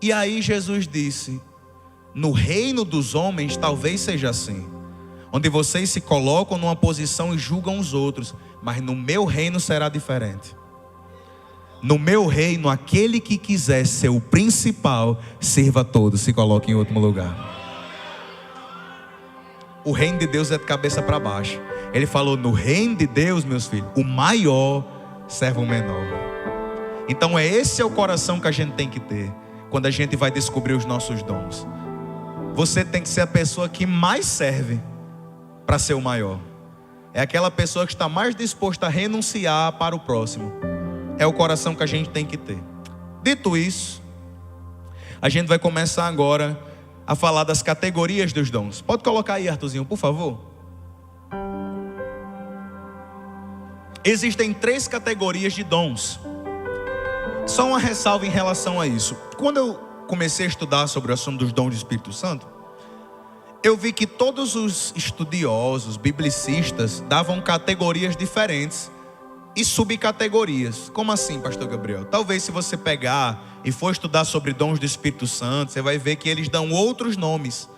E aí Jesus disse: no reino dos homens talvez seja assim, onde vocês se colocam numa posição e julgam os outros, mas no meu reino será diferente. No meu reino, aquele que quiser ser o principal, sirva a todos, se coloque em último lugar. O reino de Deus é de cabeça para baixo. Ele falou: no reino de Deus, meus filhos, o maior serve o menor. Então esse é o coração que a gente tem que ter quando a gente vai descobrir os nossos dons. Você tem que ser a pessoa que mais serve para ser o maior. É aquela pessoa que está mais disposta a renunciar para o próximo. É o coração que a gente tem que ter. Dito isso, a gente vai começar agora a falar das categorias dos dons. Pode colocar aí, Arthurzinho, por favor. Existem 3 categorias de dons. Só uma ressalva em relação a isso. Quando eu comecei a estudar sobre o assunto dos dons do Espírito Santo, eu vi que todos os estudiosos, biblicistas, davam categorias diferentes e subcategorias. Como assim, pastor Gabriel? Talvez se você pegar e for estudar sobre dons do Espírito Santo, você vai ver que eles dão outros nomes.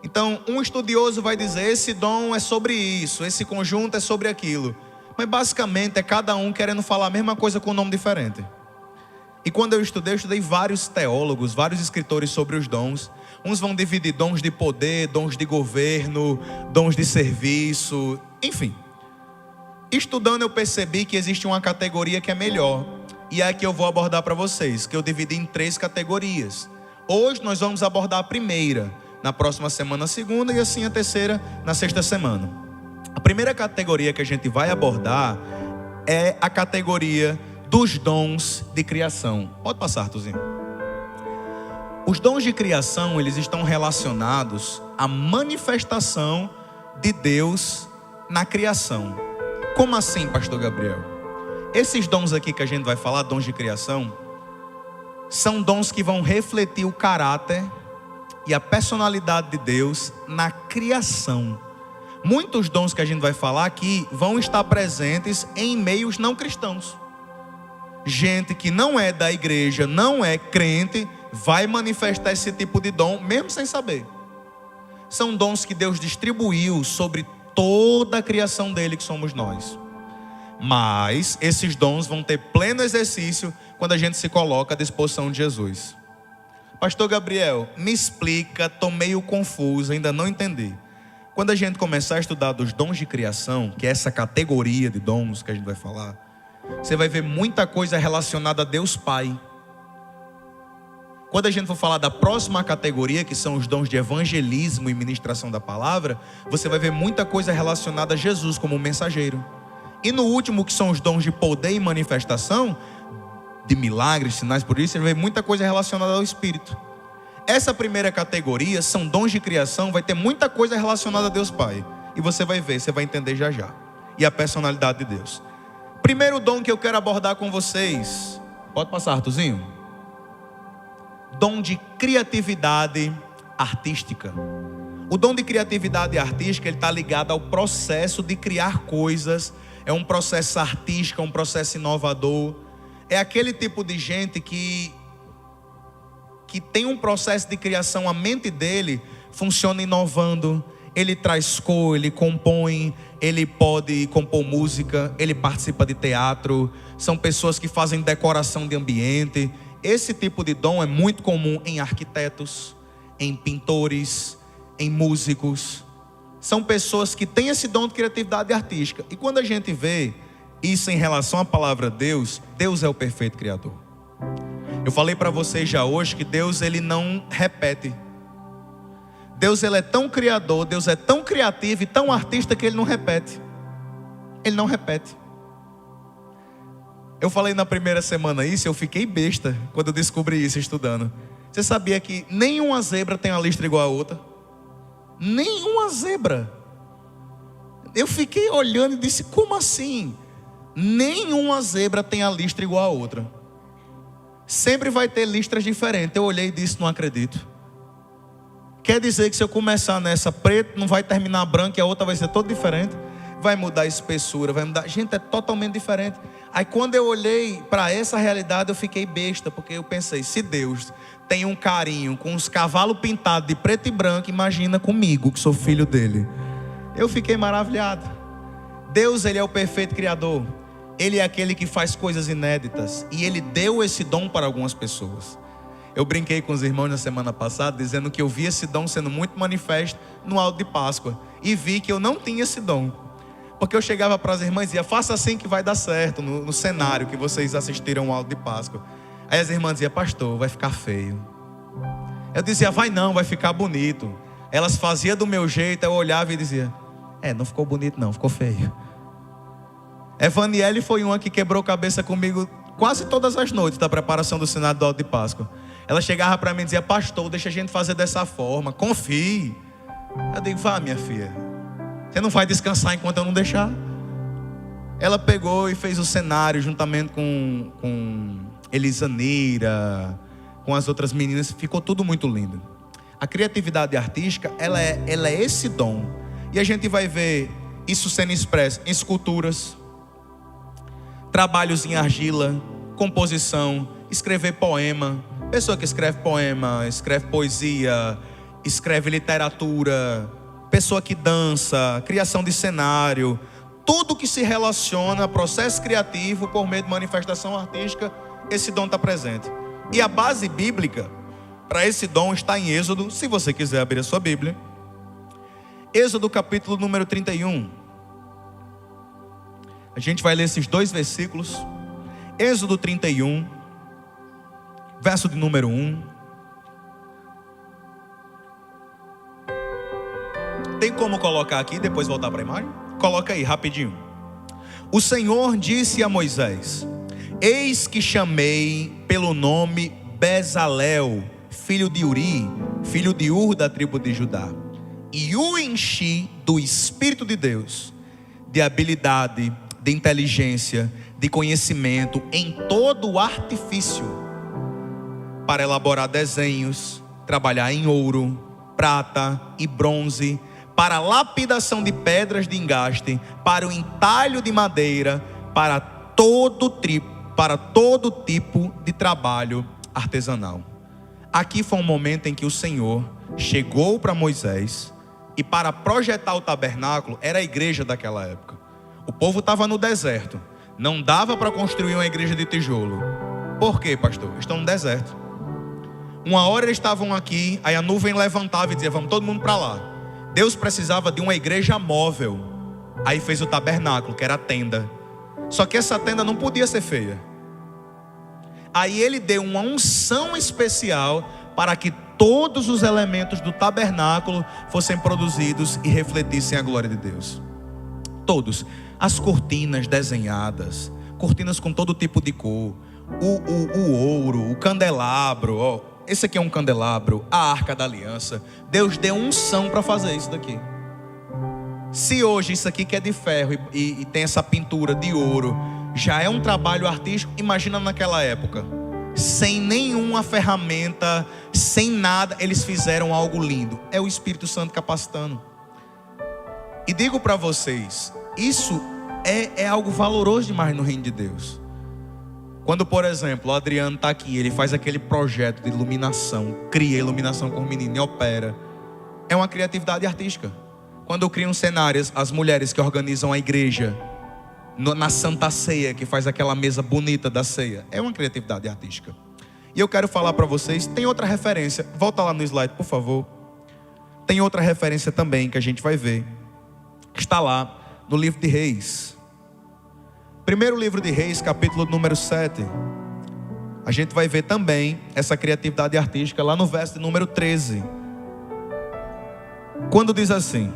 Então, um estudioso vai dizer: esse dom é sobre isso, esse conjunto é sobre aquilo. Mas basicamente é cada um querendo falar a mesma coisa com um nome diferente. E quando eu estudei vários teólogos, vários escritores sobre os dons. Uns vão dividir dons de poder, dons de governo, dons de serviço, enfim. Estudando eu percebi que existe uma categoria que é melhor. E é a que eu vou abordar para vocês, que eu dividi em 3 categorias. Hoje nós vamos abordar a primeira, na próxima semana a segunda e assim a terceira na sexta semana. A primeira categoria que a gente vai abordar é a categoria dos dons de criação. Pode passar, Arthurzinho. Os dons de criação, eles estão relacionados à manifestação de Deus na criação. Como assim, pastor Gabriel? Esses dons aqui que a gente vai falar, dons de criação, são dons que vão refletir o caráter e a personalidade de Deus na criação. Muitos dons que a gente vai falar aqui vão estar presentes em meios não cristãos. Gente que não é da igreja, não é crente, vai manifestar esse tipo de dom, mesmo sem saber. São dons que Deus distribuiu sobre toda a criação dele, que somos nós. Mas esses dons vão ter pleno exercício quando a gente se coloca à disposição de Jesus. Pastor Gabriel, me explica, estou meio confuso, ainda não entendi. Quando a gente começar a estudar dos dons de criação, que é essa categoria de dons que a gente vai falar, você vai ver muita coisa relacionada a Deus Pai. Quando a gente for falar da próxima categoria, que são os dons de evangelismo e ministração da palavra, você vai ver muita coisa relacionada a Jesus como mensageiro. E no último, que são os dons de poder e manifestação, de milagres, sinais, por isso, você vai ver muita coisa relacionada ao Espírito. Essa primeira categoria, são dons de criação, vai ter muita coisa relacionada a Deus Pai. E você vai ver, você vai entender já já. E a personalidade de Deus. Primeiro dom que eu quero abordar com vocês, pode passar, Arthurzinho? Dom de criatividade artística. O dom de criatividade artística, ele está ligado ao processo de criar coisas. É um processo artístico, é um processo inovador. É aquele tipo de gente que tem um processo de criação, a mente dele funciona inovando. Ele traz cor, ele compõe, ele pode compor música, ele participa de teatro. São pessoas que fazem decoração de ambiente. Esse tipo de dom é muito comum em arquitetos, em pintores, em músicos. São pessoas que têm esse dom de criatividade artística. E quando a gente vê isso em relação à palavra Deus, Deus é o perfeito criador. Eu falei para vocês já hoje que Deus, ele não repete. Deus, ele é tão criador, Deus é tão criativo e tão artista que ele não repete. Ele não repete. Eu falei na primeira semana isso, eu fiquei besta quando eu descobri isso estudando. Você sabia que nenhuma zebra tem uma listra igual a outra? Nenhuma zebra. Eu fiquei olhando e disse, como assim? Nenhuma zebra tem a listra igual a outra. Sempre vai ter listras diferentes. Eu olhei e disse, não acredito. Quer dizer que se eu começar nessa preta, não vai terminar branca e a outra vai ser toda diferente? Vai mudar a espessura, vai mudar. Gente, é totalmente diferente. Aí quando eu olhei para essa realidade, eu fiquei besta, porque eu pensei, se Deus tem um carinho com os cavalos pintados de preto e branco, imagina comigo, que sou filho dele. Eu fiquei maravilhado. Deus, ele é o perfeito criador. Ele é aquele que faz coisas inéditas. E ele deu esse dom para algumas pessoas. Eu brinquei com os irmãos na semana passada, dizendo que eu vi esse dom sendo muito manifesto no alto de Páscoa. E vi que eu não tinha esse dom. Porque eu chegava para as irmãs e dizia, faça assim que vai dar certo, no cenário que vocês assistiram ao alto de Páscoa. Aí as irmãs diziam, pastor, vai ficar feio. Eu dizia, vai não, vai ficar bonito. Elas faziam do meu jeito, eu olhava e dizia, não ficou bonito não, ficou feio. Evaniele foi uma que quebrou cabeça comigo quase todas as noites da preparação do cenário do alto de Páscoa. Ela chegava para mim e dizia, pastor, deixa a gente fazer dessa forma, confie. Eu digo, vá minha filha, você não vai descansar enquanto eu não deixar. Ela pegou e fez o cenário juntamente com Elisaneira, com as outras meninas, ficou tudo muito lindo. A criatividade artística, ela é esse dom. E a gente vai ver isso sendo expresso em esculturas, trabalhos em argila, composição, escrever poema. Pessoa que escreve poema, escreve poesia, escreve literatura, pessoa que dança, criação de cenário, tudo que se relaciona a processo criativo por meio de manifestação artística, esse dom está presente. E a base bíblica para esse dom está em Êxodo, se você quiser abrir a sua Bíblia. Êxodo capítulo número 31. A gente vai ler esses 2 versículos. Êxodo 31, verso de número 1. Tem como colocar aqui e depois voltar para a imagem? Coloca aí, rapidinho. O Senhor disse a Moisés, eis que chamei pelo nome Bezalel, filho de Uri, filho de Ur da tribo de Judá, e o enchi do Espírito de Deus, de habilidade, de inteligência, de conhecimento em todo o artifício, para elaborar desenhos, trabalhar em ouro, prata e bronze, para lapidação de pedras de engaste, para o entalho de madeira, para todo tipo de trabalho artesanal. Aqui foi um momento em que o Senhor chegou para Moisés, e para projetar o tabernáculo, era a igreja daquela época. O povo estava no deserto, não dava para construir uma igreja de tijolo. Por quê, pastor? Estão no deserto. Uma hora eles estavam aqui, aí a nuvem levantava e dizia: vamos todo mundo para lá. Deus precisava de uma igreja móvel. Aí fez o tabernáculo, que era a tenda. Só que essa tenda não podia ser feia. Aí ele deu uma unção especial para que todos os elementos do tabernáculo fossem produzidos e refletissem a glória de Deus. Todos. As cortinas desenhadas, cortinas com todo tipo de cor, o ouro, o candelabro, ó, esse aqui é um candelabro, a arca da aliança. Deus deu unção para fazer isso daqui. Se hoje isso aqui que é de ferro e tem essa pintura de ouro já é um trabalho artístico, imagina naquela época. Sem nenhuma ferramenta, sem nada, eles fizeram algo lindo. É o Espírito Santo capacitando. E digo para vocês, isso é algo valoroso demais no reino de Deus. Quando, por exemplo, o Adriano está aqui, ele faz aquele projeto de iluminação, cria iluminação com o menino e opera. É uma criatividade artística. Quando criam cenários, as mulheres que organizam a igreja, na Santa Ceia, que faz aquela mesa bonita da ceia, é uma criatividade artística. E eu quero falar para vocês, tem outra referência, volta lá no slide, por favor. Tem outra referência também que a gente vai ver, que está lá no livro de Reis. Primeiro livro de Reis, capítulo número 7. A gente vai ver também essa criatividade artística lá no verso de número 13. Quando diz assim: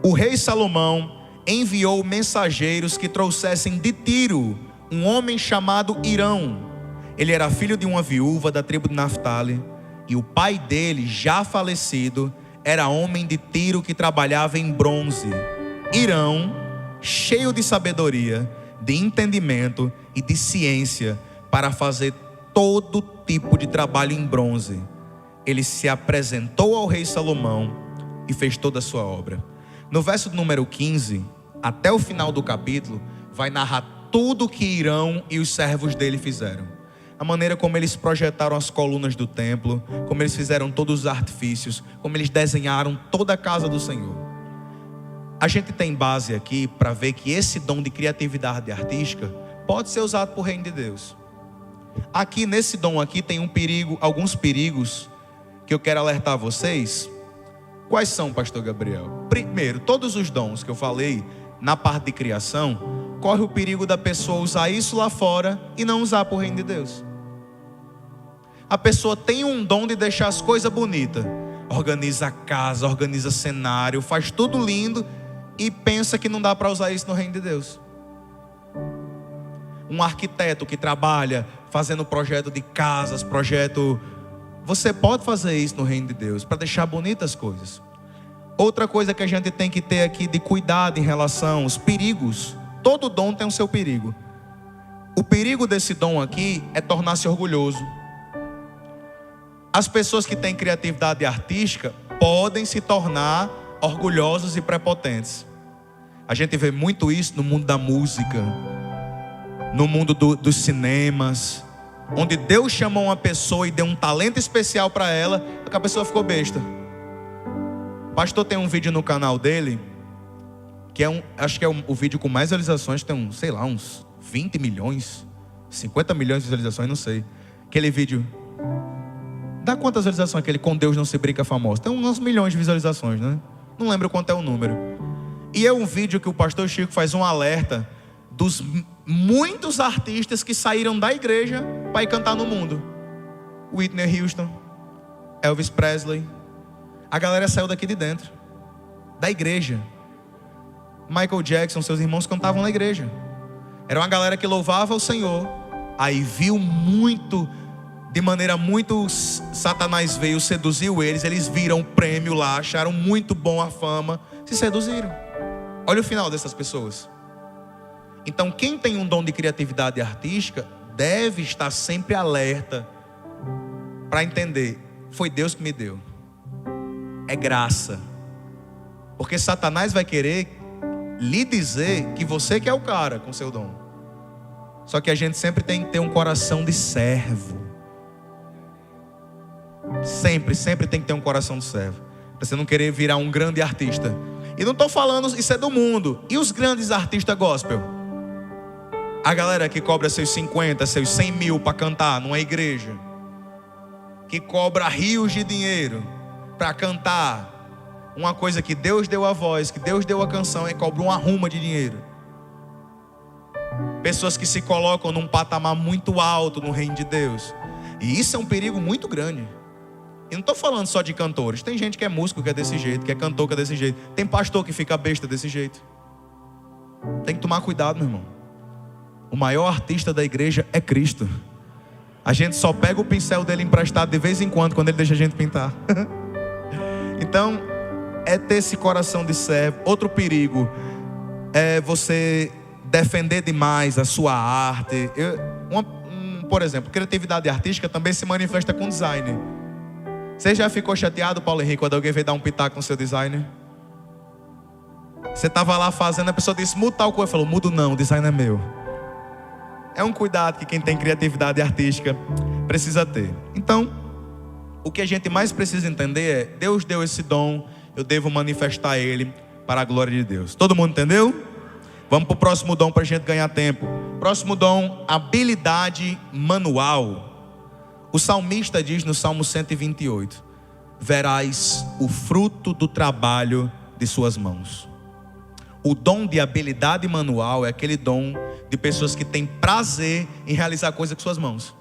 o rei Salomão enviou mensageiros que trouxessem de Tiro um homem chamado Hirão. Ele era filho de uma viúva da tribo de Naftali, e o pai dele, já falecido, era homem de Tiro que trabalhava em bronze. Hirão, cheio de sabedoria, de entendimento e de ciência para fazer todo tipo de trabalho em bronze, ele se apresentou ao rei Salomão e fez toda a sua obra. No verso número 15, até o final do capítulo, vai narrar tudo o que Hirão e os servos dele fizeram. A maneira como eles projetaram as colunas do templo, como eles fizeram todos os artifícios, como eles desenharam toda a casa do Senhor. A gente tem base aqui para ver que esse dom de criatividade artística pode ser usado por reino de Deus. Aqui nesse dom aqui tem um perigo, alguns perigos que eu quero alertar vocês. Quais são, pastor Gabriel? Primeiro, todos os dons que eu falei na parte de criação, corre o perigo da pessoa usar isso lá fora e não usar por reino de Deus. A pessoa tem um dom de deixar as coisas bonitas, organiza a casa, organiza cenário, faz tudo lindo e pensa que não dá para usar isso no reino de Deus. Um arquiteto que trabalha fazendo projeto de casas, você pode fazer isso no reino de Deus para deixar bonitas as coisas. Outra coisa que a gente tem que ter aqui de cuidado em relação aos perigos. Todo dom tem o seu perigo. O perigo desse dom aqui é tornar-se orgulhoso. As pessoas que têm criatividade artística podem se tornar orgulhosos e prepotentes. A gente vê muito isso no mundo da música, no mundo dos cinemas, onde Deus chamou uma pessoa e deu um talento especial para ela, a pessoa ficou besta. O pastor tem um vídeo no canal dele, que acho que é o vídeo com mais visualizações, tem uns 20 milhões, 50 milhões de visualizações, não sei. Aquele vídeo, dá quantas visualizações aquele Com Deus Não Se Brinca famoso? Tem uns milhões de visualizações, né? Não lembro quanto é o número. E é um vídeo que o pastor Chico faz um alerta dos muitos artistas que saíram da igreja para ir cantar no mundo. Whitney Houston, Elvis Presley, a galera saiu daqui de dentro, da igreja. Michael Jackson, seus irmãos cantavam na igreja. Era uma galera que louvava o Senhor. Aí viu muito, de maneira muito, Satanás veio, seduziu eles. Eles viram o prêmio lá, acharam muito bom a fama, se seduziram. Olha o final dessas pessoas. Então quem tem um dom de criatividade artística deve estar sempre alerta para entender, foi Deus que me deu, é graça. Porque Satanás vai querer lhe dizer que você que é o cara com seu dom. Só que a gente sempre tem que ter um coração de servo. Sempre tem que ter um coração de servo. Pra você não querer virar um grande artista. E não estou falando, isso é do mundo. E os grandes artistas gospel? A galera que cobra seus 50, seus 100 mil para cantar numa igreja. Que cobra rios de dinheiro para cantar uma coisa que Deus deu a voz, que Deus deu a canção, e cobra uma ruma de dinheiro. Pessoas que se colocam num patamar muito alto no reino de Deus. E isso é um perigo muito grande. E não estou falando só de cantores. Tem gente que é músico que é desse jeito, que é cantor que é desse jeito. Tem pastor que fica besta desse jeito. Tem que tomar cuidado, meu irmão. O maior artista da igreja é Cristo. A gente só pega o pincel dele emprestado de vez em quando ele deixa a gente pintar. Então, é ter esse coração de servo. Outro perigo é você defender demais a sua arte. Por exemplo, criatividade artística também se manifesta com design. Você já ficou chateado, Paulo Henrique, quando alguém veio dar um pitaco no seu design? Você estava lá fazendo, a pessoa disse, muda tal coisa. Falou, mudo não, o design é meu. É um cuidado que quem tem criatividade artística precisa ter. Então, o que a gente mais precisa entender é, Deus deu esse dom, eu devo manifestar ele para a glória de Deus. Todo mundo entendeu? Vamos para o próximo dom para a gente ganhar tempo. Próximo dom, habilidade manual. O salmista diz no Salmo 128, verás o fruto do trabalho de suas mãos. O dom de habilidade manual é aquele dom de pessoas que têm prazer em realizar coisas com suas mãos.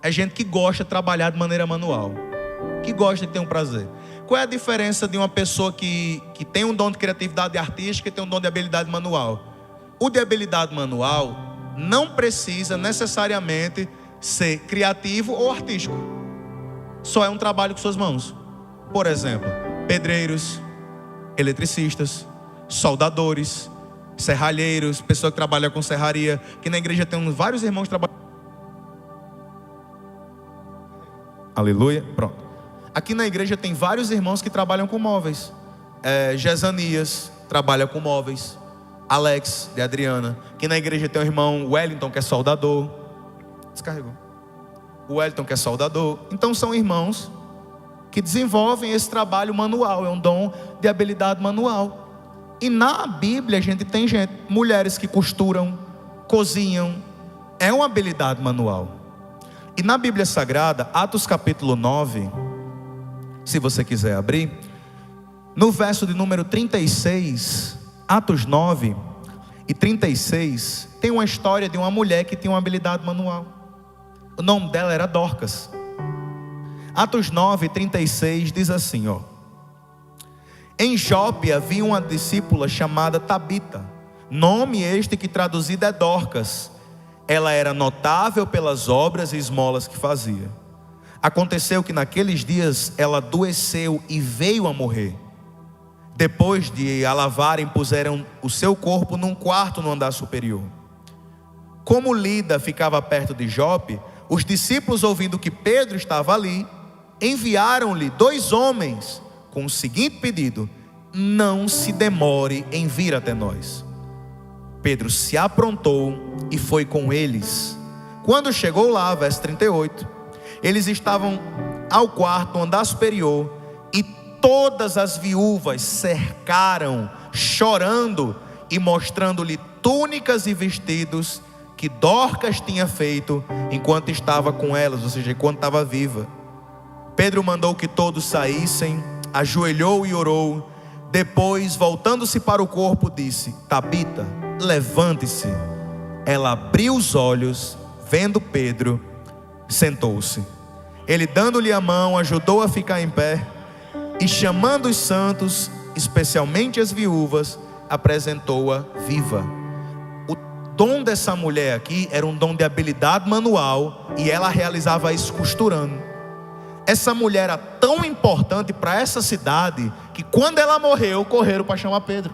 É gente que gosta de trabalhar de maneira manual, que gosta de ter um prazer. Qual é a diferença de uma pessoa que tem um dom de criatividade artística e tem um dom de habilidade manual? O de habilidade manual não precisa necessariamente ser criativo ou artístico. Só é um trabalho com suas mãos. Por exemplo, pedreiros, eletricistas, soldadores, serralheiros, pessoa que trabalha com serraria. Que na igreja tem vários irmãos que trabalham. Aleluia, pronto. Aqui na igreja tem vários irmãos que trabalham com móveis. Gesanias trabalha com móveis. Alex, de Adriana. Aqui na igreja tem o irmão Wellington, que é soldador. Descarregou. O Wellington, que é soldador. Então são irmãos que desenvolvem esse trabalho manual. É um dom de habilidade manual. E na Bíblia a gente tem mulheres que costuram, cozinham. É uma habilidade manual. E na Bíblia Sagrada, Atos capítulo 9, se você quiser abrir, no verso de número 36, Atos 9 e 36, tem uma história de uma mulher que tinha uma habilidade manual. O nome dela era Dorcas. Atos 9, 36 diz assim, ó. Em Jope havia uma discípula chamada Tabita, nome este que traduzido é Dorcas. Ela era notável pelas obras e esmolas que fazia. Aconteceu que naqueles dias ela adoeceu e veio a morrer. Depois de a lavarem, puseram o seu corpo num quarto no andar superior. Como Lida ficava perto de Jope, os discípulos, ouvindo que Pedro estava ali, enviaram-lhe 2 homens com o seguinte pedido: não se demore em vir até nós. Pedro se aprontou e foi com eles. Quando chegou lá, verso 38, eles estavam ao quarto, no andar superior, e todas as viúvas cercaram, chorando e mostrando-lhe túnicas e vestidos que Dorcas tinha feito enquanto estava com elas, ou seja, enquanto estava viva. Pedro mandou que todos saíssem, ajoelhou e orou. Depois, voltando-se para o corpo, disse: Tabita, levante-se. Ela abriu os olhos, vendo Pedro, sentou-se. Ele, dando-lhe a mão, ajudou a ficar em pé e, chamando os santos, especialmente as viúvas, apresentou-a viva. O dom dessa mulher aqui era um dom de habilidade manual e ela realizava isso costurando. Essa mulher era tão importante para essa cidade que quando ela morreu, correram para chamar Pedro.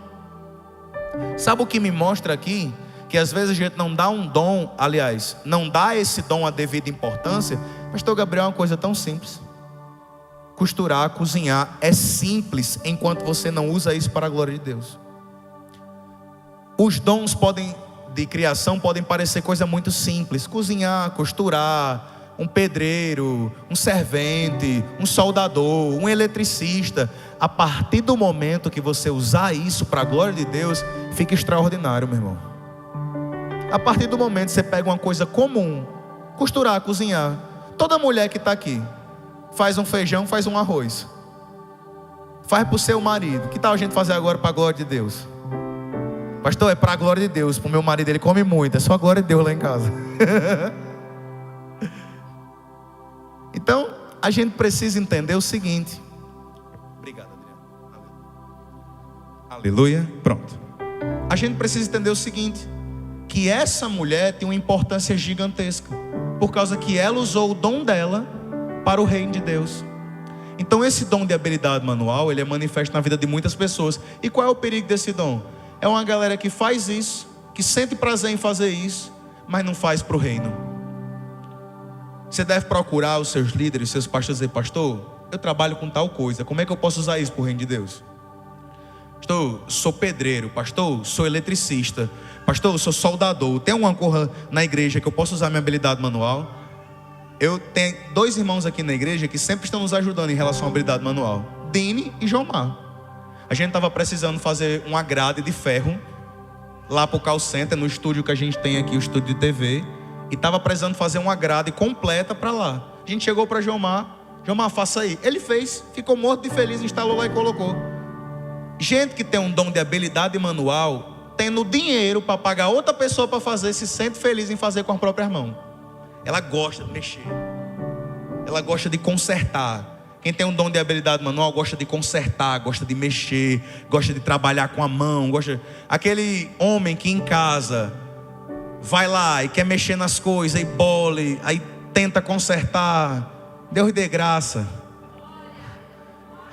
Sabe o que me mostra aqui? que às vezes a gente não dá um dom, aliás, não dá esse dom a devida importância. Pastor Gabriel, é uma coisa tão simples. Costurar, cozinhar é simples enquanto você não usa isso para a glória de Deus. Os dons de criação podem parecer coisa muito simples: cozinhar, costurar, um pedreiro, um servente, um soldador, um eletricista. A partir do momento que você usar isso para a glória de Deus, fica extraordinário, meu irmão. A partir do momento que você pega uma coisa comum, costurar, cozinhar. Toda mulher que está aqui faz um feijão, faz um arroz, faz para o seu marido. Que tal a gente fazer agora para a glória de Deus? Pastor, é para a glória de Deus. Para o meu marido, ele come muito, é só a glória de Deus lá em casa. Então, a gente precisa entender o seguinte. Obrigado, Adriano. Aleluia. Pronto. A gente precisa entender o seguinte: que essa mulher tem uma importância gigantesca, por causa que ela usou o dom dela para o reino de Deus. Então esse dom de habilidade manual, ele é manifesto na vida de muitas pessoas. E qual é o perigo desse dom? É uma galera que faz isso, que sente prazer em fazer isso, mas não faz para o reino. Você deve procurar os seus líderes, os seus pastores, e dizer: pastor, eu trabalho com tal coisa, como é que eu posso usar isso para o reino de Deus? Pastor, sou pedreiro. Pastor, sou eletricista. Pastor, sou soldador. Tem alguma coisa na igreja que eu posso usar minha habilidade manual? Eu tenho 2 irmãos aqui na igreja que sempre estão nos ajudando em relação à habilidade manual: Dini e Jomar. A gente estava precisando fazer uma grade de ferro lá para o call center, no estúdio que a gente tem aqui, o estúdio de TV. E estava precisando fazer uma grade completa para lá. A gente chegou para Jomar: Jomar, faça aí. Ele fez, ficou morto de feliz, instalou lá e colocou. Gente que tem um dom de habilidade manual, tendo dinheiro para pagar outra pessoa para fazer, se sente feliz em fazer com as próprias mãos. Ela gosta de mexer, ela gosta de consertar. Quem tem um dom de habilidade manual gosta de consertar, gosta de mexer, gosta de trabalhar com a mão, Aquele homem que em casa vai lá e quer mexer nas coisas, e bole, aí tenta consertar. Deus dê graça.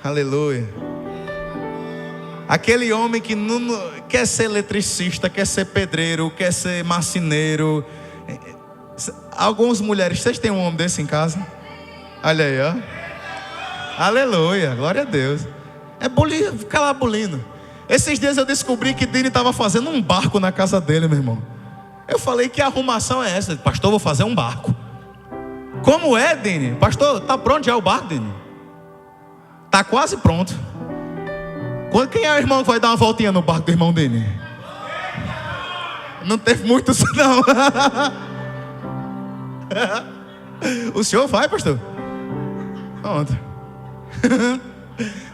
Aleluia. Aquele homem que não quer ser eletricista, quer ser pedreiro, quer ser marceneiro. Algumas mulheres, vocês têm um homem desse em casa? Olha aí, ó. Aleluia, glória a Deus. É bolinho, fica lá bolindo. Esses dias eu descobri que Dini estava fazendo um barco na casa dele, meu irmão. Eu falei: que arrumação é essa? Pastor, vou fazer um barco. Como é, Dini? Pastor, tá pronto já o barco, Dini? Tá quase pronto. Quem é o irmão que vai dar uma voltinha no barco do irmão Dini? Não teve muitos, não. O senhor vai, pastor? Pronto.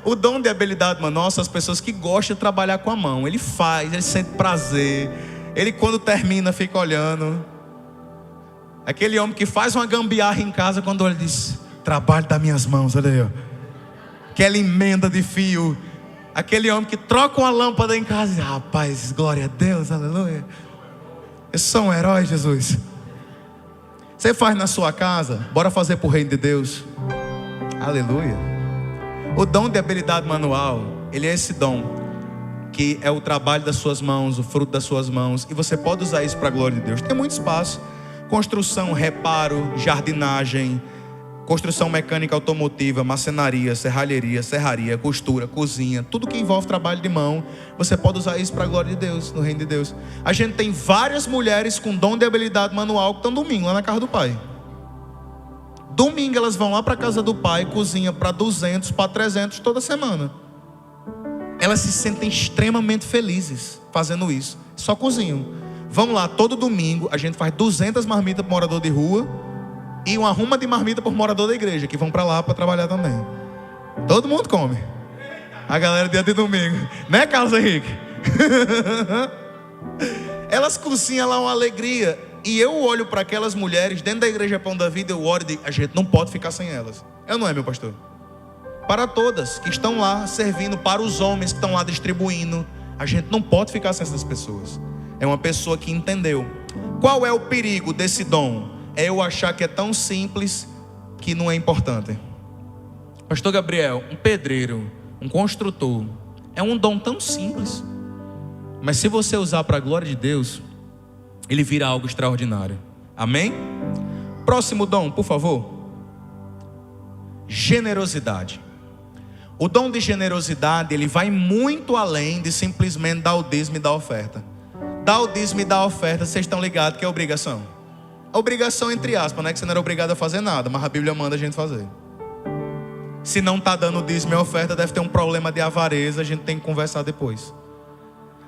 O dom de habilidade manual são as pessoas que gostam de trabalhar com a mão. Ele faz, ele sente prazer. Ele, quando termina, fica olhando. Aquele homem que faz uma gambiarra em casa, quando ele diz: trabalho das minhas mãos, olha aí, ó. Aquela emenda de fio. Aquele homem que troca uma lâmpada em casa e diz: rapaz, glória a Deus, aleluia. Eu sou um herói, Jesus. Você faz na sua casa, bora fazer para o reino de Deus. Aleluia. O dom de habilidade manual, ele é esse dom que é o trabalho das suas mãos, o fruto das suas mãos, e você pode usar isso para a glória de Deus. Tem muito espaço: construção, reparo, jardinagem, construção mecânica automotiva, marcenaria, serraria, costura, cozinha, tudo que envolve trabalho de mão, você pode usar isso para a glória de Deus, no reino de Deus. A gente tem várias mulheres com dom de habilidade manual que estão domingo lá na casa do pai. Domingo elas vão lá para a casa do pai, cozinha para 200, para 300 toda semana. Elas se sentem extremamente felizes fazendo isso. Só cozinham. Vão lá todo domingo, a gente faz 200 marmitas para morador de rua e uma ruma de marmita por morador da igreja, que vão para lá para trabalhar também. Todo mundo come. A galera dia de domingo, né, Carlos Henrique? Elas cozinham lá uma alegria. E eu olho para aquelas mulheres dentro da igreja Pão da Vida, eu olho e digo: a gente não pode ficar sem elas. Não é, meu pastor? Para todas que estão lá servindo, para os homens que estão lá distribuindo, a gente não pode ficar sem essas pessoas. É uma pessoa que entendeu. Qual é o perigo desse dom? É eu achar que é tão simples que não é importante. Pastor Gabriel, um pedreiro, um construtor, é um dom tão simples, mas se você usar para a glória de Deus, ele vira algo extraordinário. Amém? Próximo dom, por favor. Generosidade. O dom de generosidade, ele vai muito além de simplesmente dar o dízimo e dar a oferta. Dar o dízimo e dar a oferta, vocês estão ligados que é obrigação. Obrigação entre aspas, não é que você não era obrigado a fazer nada, mas a Bíblia manda a gente fazer. Se não está dando o dízimo e a oferta, deve ter um problema de avareza, a gente tem que conversar depois.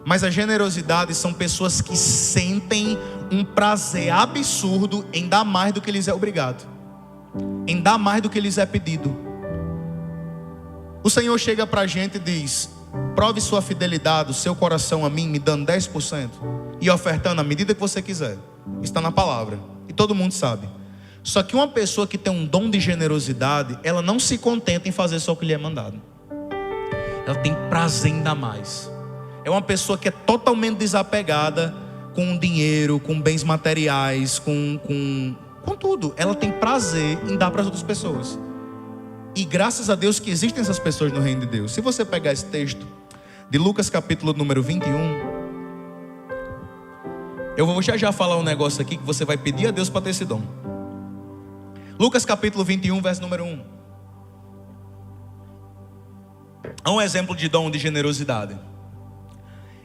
Mas a generosidade são pessoas que sentem um prazer absurdo em dar mais do que lhes é obrigado, em dar mais do que lhes é pedido. O Senhor chega para a gente e diz: prove sua fidelidade, o seu coração a mim, me dando 10% e ofertando à medida que você quiser. Está na palavra e todo mundo sabe. Só que uma pessoa que tem um dom de generosidade, ela não se contenta em fazer só o que lhe é mandado. Ela tem prazer em dar mais. É uma pessoa que é totalmente desapegada com dinheiro, com bens materiais, com tudo. Ela tem prazer em dar para as outras pessoas. E graças a Deus que existem essas pessoas no reino de Deus. Se você pegar esse texto de Lucas capítulo número 21, eu vou já falar um negócio aqui que você vai pedir a Deus para ter esse dom. Lucas capítulo 21, verso número 1. Há um exemplo de dom de generosidade.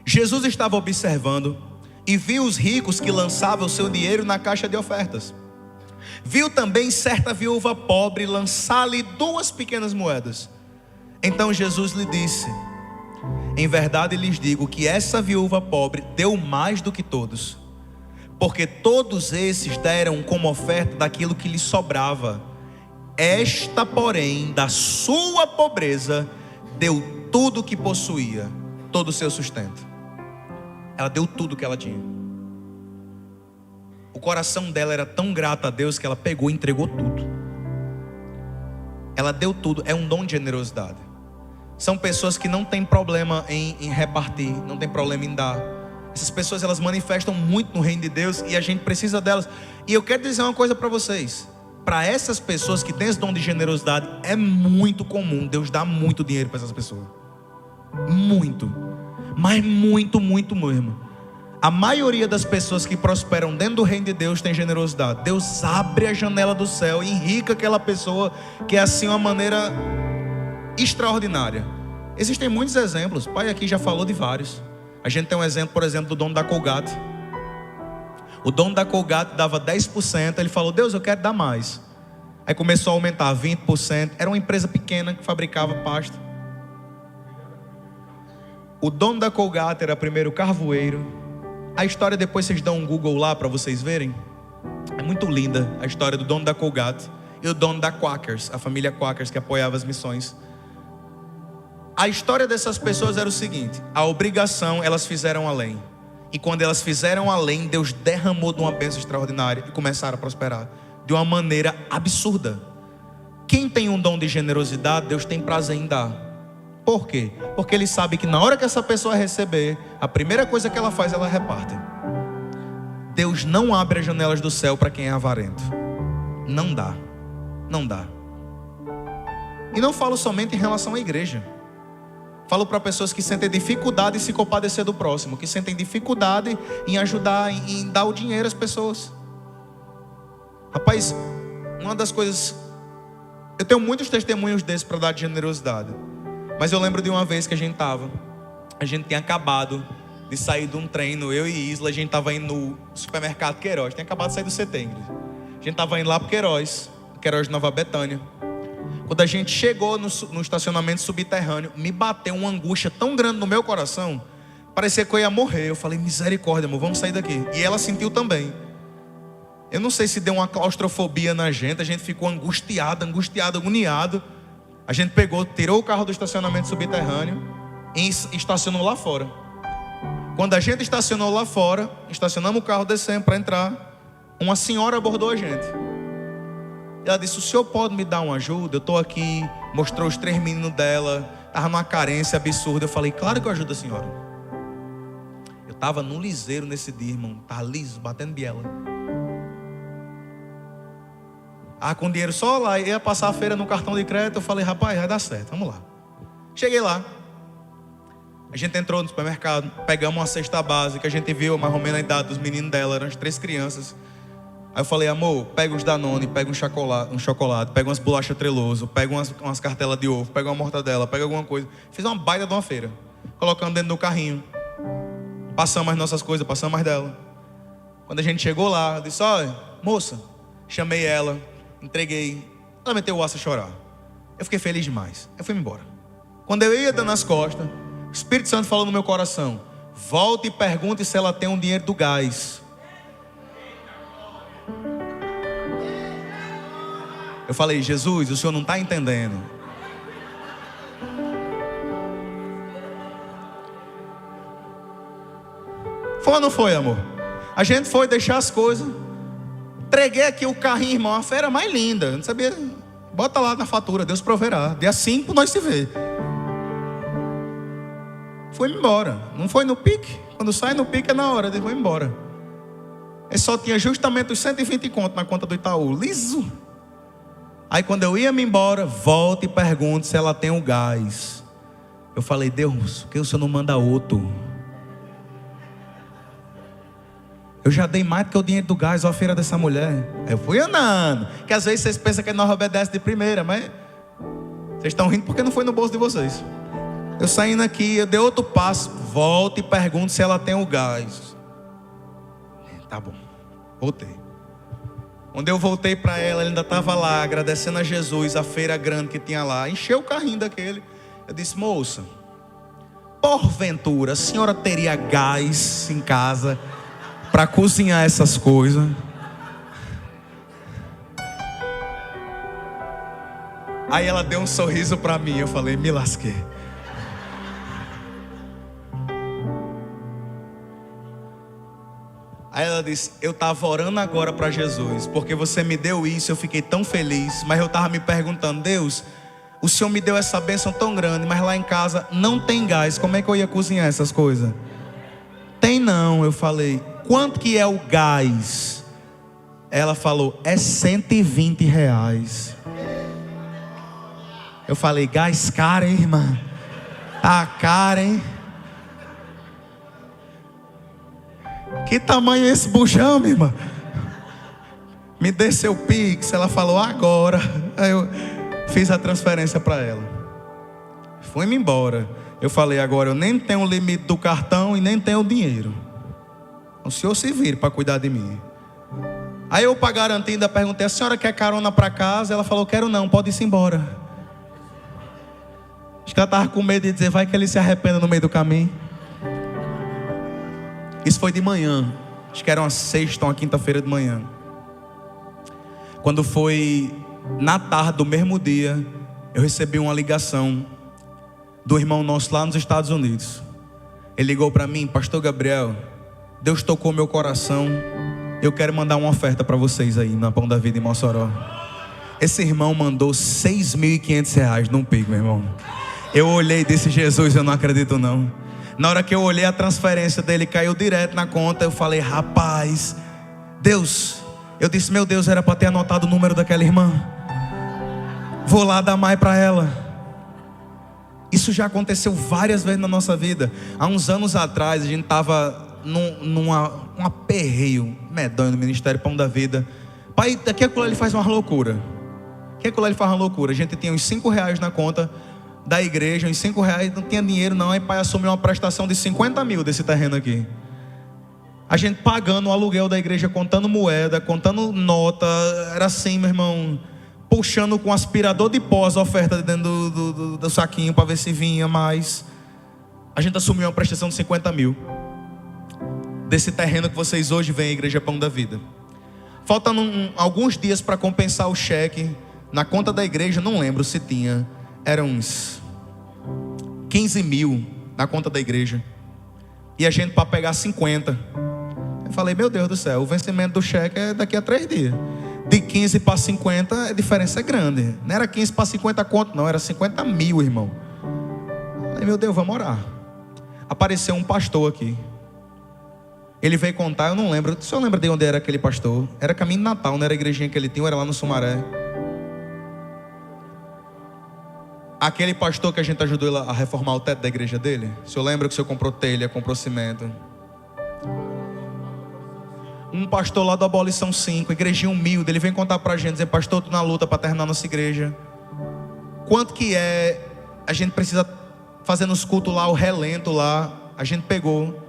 Jesus estava observando e viu os ricos que lançavam o seu dinheiro na caixa de ofertas. Viu também certa viúva pobre lançar-lhe 2 pequenas moedas. Então Jesus lhe disse: em verdade lhes digo que essa viúva pobre deu mais do que todos, porque todos esses deram como oferta daquilo que lhes sobrava. Esta, porém, da sua pobreza, deu tudo o que possuía, todo o seu sustento. Ela deu tudo o que ela tinha. O coração dela era tão grato a Deus que ela pegou e entregou tudo. Ela deu tudo. É um dom de generosidade. São pessoas que não têm problema em repartir, não tem problema em dar. Essas pessoas, elas manifestam muito no reino de Deus e a gente precisa delas. E eu quero dizer uma coisa para vocês. Para essas pessoas que têm esse dom de generosidade, é muito comum Deus dar muito dinheiro para essas pessoas. Muito. Mas muito, muito mesmo. A maioria das pessoas que prosperam dentro do reino de Deus tem generosidade. Deus abre a janela do céu e enrica aquela pessoa, que é assim uma maneira extraordinária. Existem muitos exemplos. O pai aqui já falou de vários. A gente tem um exemplo, por exemplo, do dono da Colgate. O dono da Colgate dava 10%. Ele falou: Deus, eu quero dar mais. Aí começou a aumentar 20%. Era uma empresa pequena que fabricava pasta. O dono da Colgate era primeiro carvoeiro. A história, depois vocês dão um Google lá para vocês verem. É muito linda a história do dono da Colgate e o dono da Quakers, a família Quakers que apoiava as missões. A história dessas pessoas era o seguinte: a obrigação elas fizeram além. E quando elas fizeram além, Deus derramou de uma bênção extraordinária e começaram a prosperar de uma maneira absurda. Quem tem um dom de generosidade, Deus tem prazer em dar. Por quê? Porque Ele sabe que na hora que essa pessoa receber, a primeira coisa que ela faz, ela reparte. Deus não abre as janelas do céu para quem é avarento. Não dá. Não dá. E não falo somente em relação à igreja. Falo para pessoas que sentem dificuldade em se compadecer do próximo, que sentem dificuldade em ajudar, em dar o dinheiro às pessoas. Rapaz, uma das coisas... Eu tenho muitos testemunhos desses para dar de generosidade. Mas eu lembro de uma vez que a gente tinha acabado de sair de um treino, eu e Isla, a gente estava indo no supermercado Queiroz, tinha acabado de sair do CT, Ingrid. A gente estava indo lá para Queiroz de Nova Betânia. Quando a gente chegou no estacionamento subterrâneo, me bateu uma angústia tão grande no meu coração, parecia que eu ia morrer. Eu falei: misericórdia, amor, vamos sair daqui. E ela sentiu também. Eu não sei se deu uma claustrofobia na gente, a gente ficou angustiado, agoniado. A gente pegou, tirou o carro do estacionamento subterrâneo e estacionou lá fora. Quando a gente estacionou lá fora, estacionamos o carro, descemos para entrar, uma senhora abordou a gente. Ela disse: o senhor pode me dar uma ajuda? Eu estou aqui. Mostrou os 3 meninos dela, estava numa carência absurda. Eu falei: claro que eu ajudo a senhora. Eu estava num liseiro nesse dia, irmão, estava liso, batendo biela. Com dinheiro só lá, ia passar a feira no cartão de crédito. Eu falei: rapaz, vai dar certo, vamos lá. Cheguei lá. A gente entrou no supermercado, pegamos uma cesta básica, a gente viu mais ou menos a idade dos meninos dela, eram as 3 crianças. Aí eu falei, amor, pega os Danone, pega um chocolate, pega umas bolachas treloso, pega umas cartelas de ovo, pega uma mortadela, pega alguma coisa. Fiz uma baita de uma feira, colocando dentro do carrinho. Passamos as nossas coisas, passamos as dela. Quando a gente chegou lá, eu disse, olha, moça, chamei ela, entreguei. Ela meteu o aço a chorar. Eu fiquei feliz demais. Eu fui embora. Quando eu ia dando as costas, o Espírito Santo falou no meu coração, volte e pergunte se ela tem um dinheiro do gás. Eu falei, Jesus, o senhor não está entendendo. Foi ou não foi, amor? A gente foi deixar as coisas. Entreguei aqui o carrinho, irmão, a feira mais linda. Não sabia. Bota lá na fatura, Deus proverá. Dia 5 nós se vê. Fui embora. Não foi no pique. Quando sai no pique é na hora, ele foi embora. Ele só tinha justamente os 120 conto na conta do Itaú. Liso. Aí quando eu ia me embora, volta e pergunta se ela tem o gás. Eu falei, Deus, por que o senhor não manda outro? Eu já dei mais do que o dinheiro do gás à feira dessa mulher. Eu fui andando. Que às vezes vocês pensam que nós obedecemos de primeira, mas vocês estão rindo porque não foi no bolso de vocês. Eu saindo aqui, eu dei outro passo. Volto e pergunto se ela tem o gás. Tá bom, voltei. Quando eu voltei para ela ainda estava lá, agradecendo a Jesus, a feira grande que tinha lá. Encheu o carrinho daquele. Eu disse, moça, porventura a senhora teria gás em casa para cozinhar essas coisas? Aí ela deu um sorriso para mim. Eu falei, me lasquei. Aí ela disse, eu estava orando agora para Jesus, porque você me deu isso, eu fiquei tão feliz. Mas eu estava me perguntando, Deus, o Senhor me deu essa bênção tão grande, mas lá em casa não tem gás, como é que eu ia cozinhar essas coisas? Tem não. Eu falei, quanto que é o gás? Ela falou, é R$120. Eu falei, gás caro, hein, irmã? Tá caro, hein? Que tamanho é esse bujão, minha irmã? Me dê seu Pix. Ela falou, agora. Aí eu fiz a transferência para ela. Fui-me embora. Eu falei, agora eu nem tenho o limite do cartão e nem tenho o dinheiro. O senhor se vire para cuidar de mim. Aí eu, para garantir, ainda perguntei, a senhora quer carona para casa? Ela falou, quero não, pode ir embora. Acho que ela estava com medo de dizer, vai que ele se arrependa no meio do caminho. Isso foi de manhã. Acho que era uma sexta ou uma quinta-feira de manhã. Quando foi na tarde do mesmo dia, eu recebi uma ligação do irmão nosso lá nos Estados Unidos. Ele ligou para mim, pastor Gabriel, Deus tocou meu coração, eu quero mandar uma oferta para vocês aí na Pão da Vida em Mossoró. Esse irmão mandou R$6.500 num Pix, meu irmão. Eu olhei e disse, Jesus, eu não acredito não. Na hora que eu olhei a transferência dele, caiu direto na conta. Eu falei, rapaz, Deus. Eu disse, meu Deus, era para ter anotado o número daquela irmã. Vou lá dar mais para ela. Isso já aconteceu várias vezes na nossa vida. Há uns anos atrás, a gente estava num aperreio medonho no Ministério Pão da Vida. Pai, daqui a pouco ele faz uma loucura. Daqui a pouco ele faz uma loucura. A gente tinha uns R$5 na conta da igreja, uns R$5, não tinha dinheiro não. Aí pai assumiu uma prestação de 50 mil desse terreno aqui. A gente pagando o aluguel da igreja, contando moeda, contando nota. Era assim, meu irmão, puxando com aspirador de pó as ofertas dentro do saquinho para ver se vinha mais. A gente assumiu uma prestação de 50 mil desse terreno que vocês hoje veem a Igreja Pão da Vida. Faltando alguns dias para compensar o cheque na conta da igreja, não lembro se tinha, eram uns 15 mil na conta da igreja. E a gente para pegar 50. Eu falei, meu Deus do céu, o vencimento do cheque é daqui a 3 dias. De 15 para 50, a diferença é grande. Não era 15 para 50 conto, não, era 50 mil, irmão. Eu falei, meu Deus, vamos orar. Apareceu um pastor aqui. Ele veio contar, eu não lembro. O senhor lembra de onde era aquele pastor? Era caminho de Natal, não era a igrejinha que ele tinha, ou era lá no Sumaré? Aquele pastor que a gente ajudou ele a reformar o teto da igreja dele. O senhor lembra que o senhor comprou telha, comprou cimento? Um pastor lá da Abolição 5, igrejinha humilde, ele vem contar pra gente, dizer: pastor, tô na luta para terminar nossa igreja. Quanto que é? A gente precisa fazer nos cultos lá, o relento lá. A gente pegou.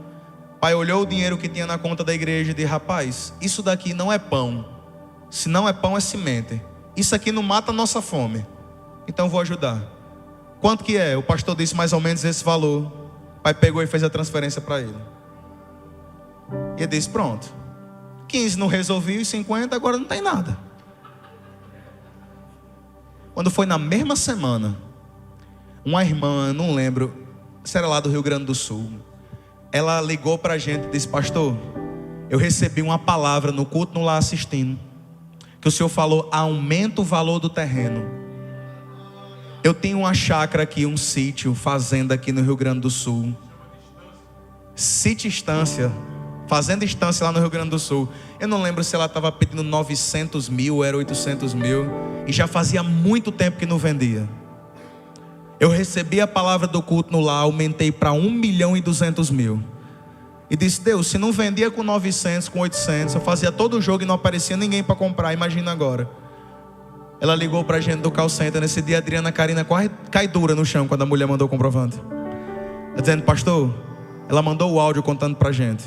Pai olhou o dinheiro que tinha na conta da igreja e disse: rapaz, isso daqui não é pão. Se não é pão, é semente. Isso aqui não mata a nossa fome. Então eu vou ajudar. Quanto que é? O pastor disse mais ou menos esse valor. O pai pegou e fez a transferência para ele. E ele disse: pronto, 15 não resolvi, os 50 agora não tem nada. Quando foi na mesma semana, uma irmã, não lembro se era lá do Rio Grande do Sul, ela ligou para a gente e disse: pastor, eu recebi uma palavra no culto, no lá assistindo, que o senhor falou: aumenta o valor do terreno. Eu tenho uma chácara aqui, um sítio, fazenda aqui no Rio Grande do Sul. Sítio Estância, fazenda Estância lá no Rio Grande do Sul. Eu não lembro se ela estava pedindo 900 mil ou era 800 mil. E já fazia muito tempo que não vendia. Eu recebi a palavra do culto no lar, aumentei para 1.200.000. E disse: Deus, se não vendia com 900, com 800, eu fazia todo o jogo e não aparecia ninguém para comprar. Imagina agora. Ela ligou pra gente do call center. Nesse dia a Adriana Karina quase cai dura no chão quando a mulher mandou o comprovante. Ela dizendo: pastor, ela mandou o áudio contando pra gente: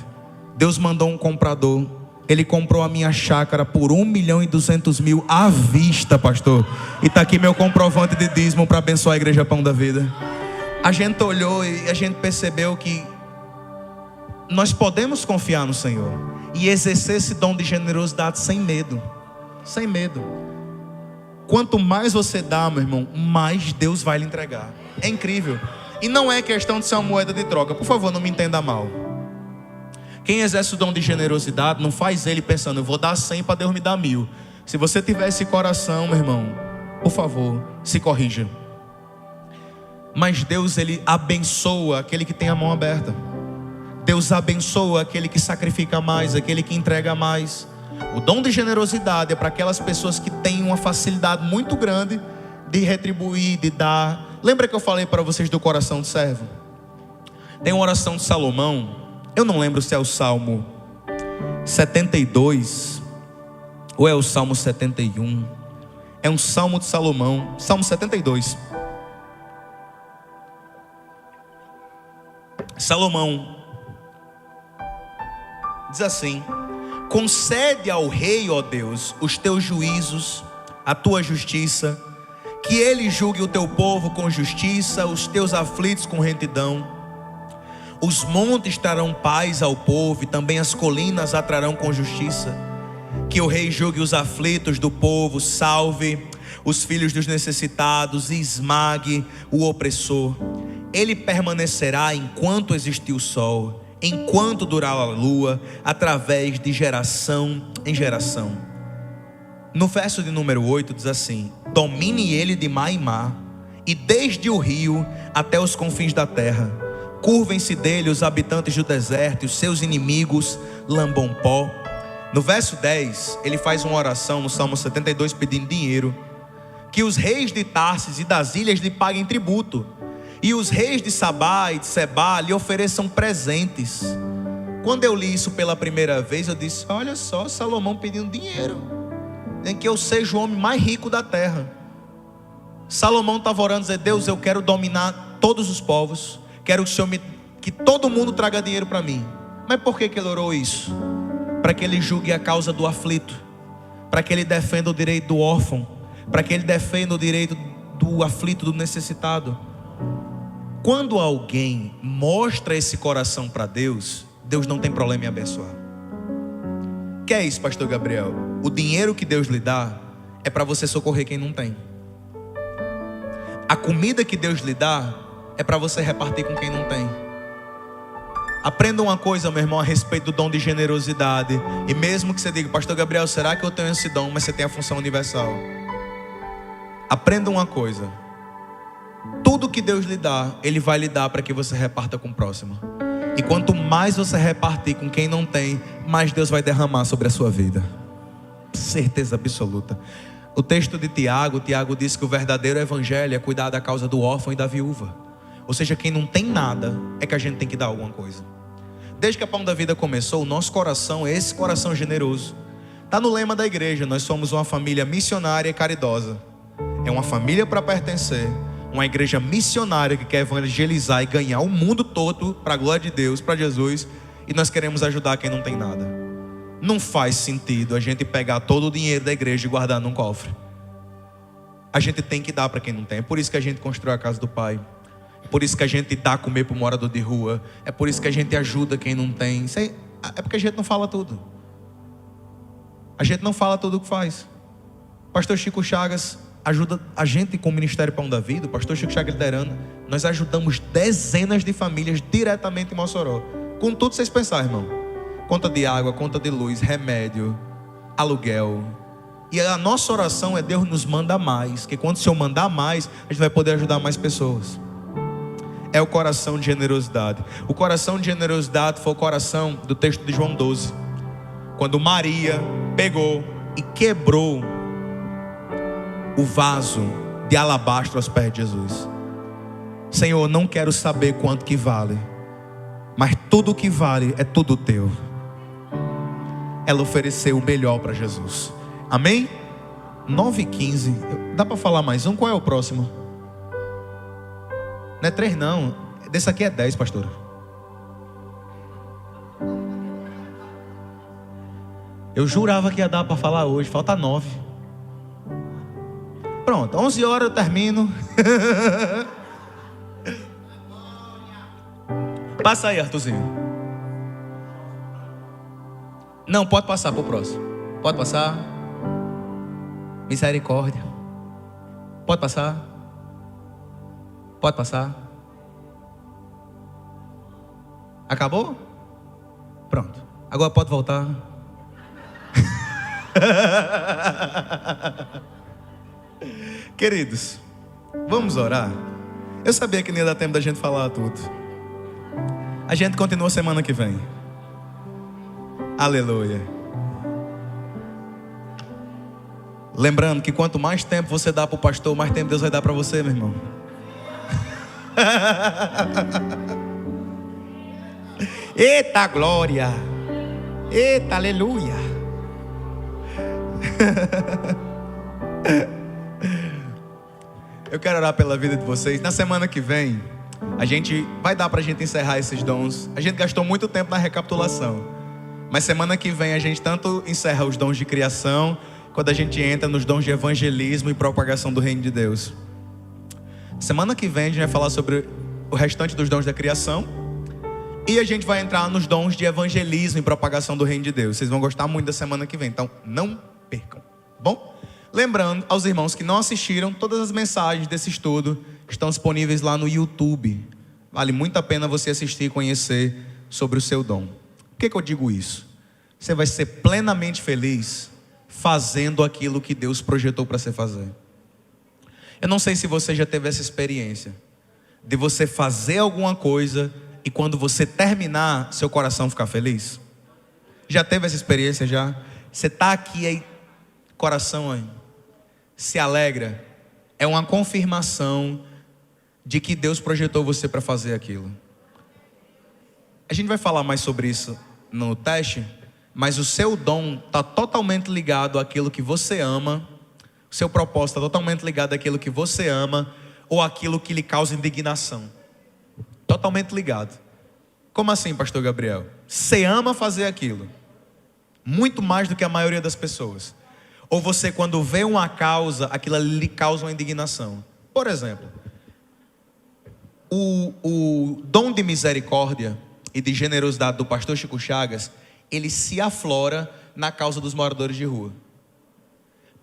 Deus mandou um comprador, ele comprou a minha chácara por 1.200.000 à vista, pastor. E tá aqui meu comprovante de dízimo para abençoar a igreja Pão da Vida. A gente olhou e a gente percebeu que nós podemos confiar no Senhor e exercer esse dom de generosidade sem medo. Sem medo. Quanto mais você dá, meu irmão, mais Deus vai lhe entregar. É incrível. E não é questão de ser uma moeda de troca. Por favor, não me entenda mal. Quem exerce o dom de generosidade não faz ele pensando: eu vou dar 100 para Deus me dar 1.000. Se você tiver esse coração, meu irmão, por favor, se corrija. Mas Deus, ele abençoa aquele que tem a mão aberta. Deus abençoa aquele que sacrifica mais, aquele que entrega mais. O dom de generosidade é para aquelas pessoas que têm uma facilidade muito grande de retribuir, de dar. Lembra que eu falei para vocês do coração do servo? Tem uma oração de Salomão. Eu não lembro se é o Salmo 72 ou é o Salmo 71. É um Salmo de Salomão. Salmo 72. Salomão diz assim: concede ao rei, ó Deus, os teus juízos, a tua justiça, que ele julgue o teu povo com justiça, os teus aflitos com retidão. Os montes trarão paz ao povo, e também as colinas atrarão com justiça. Que o rei julgue os aflitos do povo, salve os filhos dos necessitados e esmague o opressor. Ele permanecerá enquanto existir o sol, enquanto durar a lua, através de geração em geração. No verso de número 8 diz assim: domine ele de mar em mar, e desde o rio até os confins da terra. Curvem-se dele os habitantes do deserto, e os seus inimigos lambam pó. No verso 10, ele faz uma oração no Salmo 72 pedindo dinheiro. Que os reis de Tarsis e das ilhas lhe paguem tributo, e os reis de Sabá e de Sebá lhe ofereçam presentes. Quando eu li isso pela primeira vez, eu disse: olha só, Salomão pedindo dinheiro, em que eu seja o homem mais rico da terra. Salomão estava orando, dizendo: Deus, eu quero dominar todos os povos, quero que o Senhor que todo mundo traga dinheiro para mim. Mas por que ele orou isso? Para que ele julgue a causa do aflito, para que ele defenda o direito do órfão, para que ele defenda o direito do aflito, do necessitado. Quando alguém mostra esse coração para Deus, Deus não tem problema em abençoar. Que é isso, pastor Gabriel? O dinheiro que Deus lhe dá é para você socorrer quem não tem. A comida que Deus lhe dá é para você repartir com quem não tem. Aprenda uma coisa, meu irmão, a respeito do dom de generosidade. E mesmo que você diga: pastor Gabriel, será que eu tenho esse dom? Mas você tem a função universal. Aprenda uma coisa: tudo que Deus lhe dá, Ele vai lhe dar para que você reparta com o próximo. E quanto mais você repartir com quem não tem, mais Deus vai derramar sobre a sua vida. Certeza absoluta. O texto de Tiago diz que o verdadeiro evangelho é cuidar da causa do órfão e da viúva. Ou seja, quem não tem nada é que a gente tem que dar alguma coisa. Desde que a Pão da Vida começou, o nosso coração é esse coração generoso. Está no lema da igreja, nós somos uma família missionária e caridosa. É uma família para pertencer, uma igreja missionária que quer evangelizar e ganhar o mundo todo para a glória de Deus, para Jesus. E nós queremos ajudar quem não tem nada. Não faz sentido a gente pegar todo o dinheiro da igreja e guardar num cofre. A gente tem que dar para quem não tem. É por isso que a gente construiu a casa do Pai. É por isso que a gente dá a comer para o morador de rua. É por isso que a gente ajuda quem não tem. Isso aí, é porque a gente não fala tudo. A gente não fala tudo o que faz. O pastor Chico Chagas ajuda a gente com o Ministério Pão da Vida. O pastor Chico Chagas liderando. Nós ajudamos dezenas de famílias diretamente em Mossoró. Com tudo vocês pensarem, irmão. Conta de água, conta de luz, remédio, aluguel. E a nossa oração é: Deus nos manda mais. Que quando o Senhor mandar mais, a gente vai poder ajudar mais pessoas. É o coração de generosidade. O coração de generosidade foi o coração do texto de João 12. Quando Maria pegou e quebrou o vaso de alabastro aos pés de Jesus. Senhor, não quero saber quanto que vale, mas tudo que vale é tudo teu. Ela ofereceu o melhor para Jesus. Amém? 9h15. Dá para falar mais um? Qual é o próximo? Não é 3 não. Desse aqui é 10, pastor. Eu jurava que ia dar para falar hoje. Falta 9. Pronto, 11 horas eu termino. Passa aí, Arthurzinho. Não, pode passar para o próximo. Pode passar. Misericórdia. Pode passar. Pode passar. Acabou? Pronto. Agora pode voltar. Queridos, vamos orar. Eu sabia que não ia dar tempo da gente falar tudo. A gente continua semana que vem. Aleluia. Lembrando que quanto mais tempo você dá para o pastor, mais tempo Deus vai dar para você, meu irmão. Eita glória. Eita aleluia. Eu quero orar pela vida de vocês. Na semana que vem, a gente vai dar pra gente encerrar esses dons. A gente gastou muito tempo na recapitulação, mas semana que vem a gente tanto encerra os dons de criação, quando a gente entra nos dons de evangelismo e propagação do reino de Deus. Semana que vem a gente vai falar sobre o restante dos dons da criação, e a gente vai entrar nos dons de evangelismo e propagação do reino de Deus. Vocês vão gostar muito da semana que vem, então não percam. Bom? Lembrando aos irmãos que não assistiram, todas as mensagens desse estudo estão disponíveis lá no YouTube. Vale muito a pena você assistir e conhecer sobre o seu dom. Por que eu digo isso? Você vai ser plenamente feliz fazendo aquilo que Deus projetou para você fazer. Eu não sei se você já teve essa experiência de você fazer alguma coisa e quando você terminar, seu coração ficar feliz. Já teve essa experiência já? Você está aqui aí, coração aí, se alegra. É uma confirmação de que Deus projetou você para fazer aquilo. A gente vai falar mais sobre isso no teste, mas o seu dom está totalmente ligado àquilo que você ama. O seu propósito está totalmente ligado àquilo que você ama ou àquilo que lhe causa indignação. Totalmente ligado. Como assim, pastor Gabriel? Você ama fazer aquilo muito mais do que a maioria das pessoas. Ou você, quando vê uma causa, aquilo lhe causa uma indignação. Por exemplo, o dom de misericórdia e de generosidade do pastor Chico Chagas, ele se aflora na causa dos moradores de rua.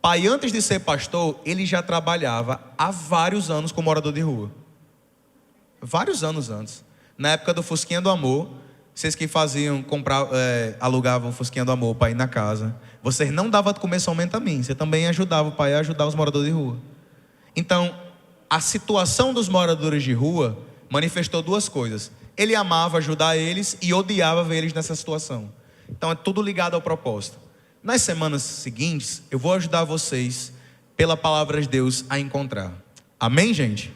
Pai, antes de ser pastor, ele já trabalhava há vários anos com morador de rua. Vários anos antes. Na época do Fusquinha do Amor, vocês que faziam, alugavam o Fusquinha do Amor para ir na casa, vocês não davam de comer somente a mim, você também ajudava o pai a ajudar os moradores de rua. Então, a situação dos moradores de rua manifestou duas coisas. Ele amava ajudar eles e odiava ver eles nessa situação. Então é tudo ligado ao propósito. Nas semanas seguintes, eu vou ajudar vocês pela palavra de Deus, a encontrar. Amém, gente?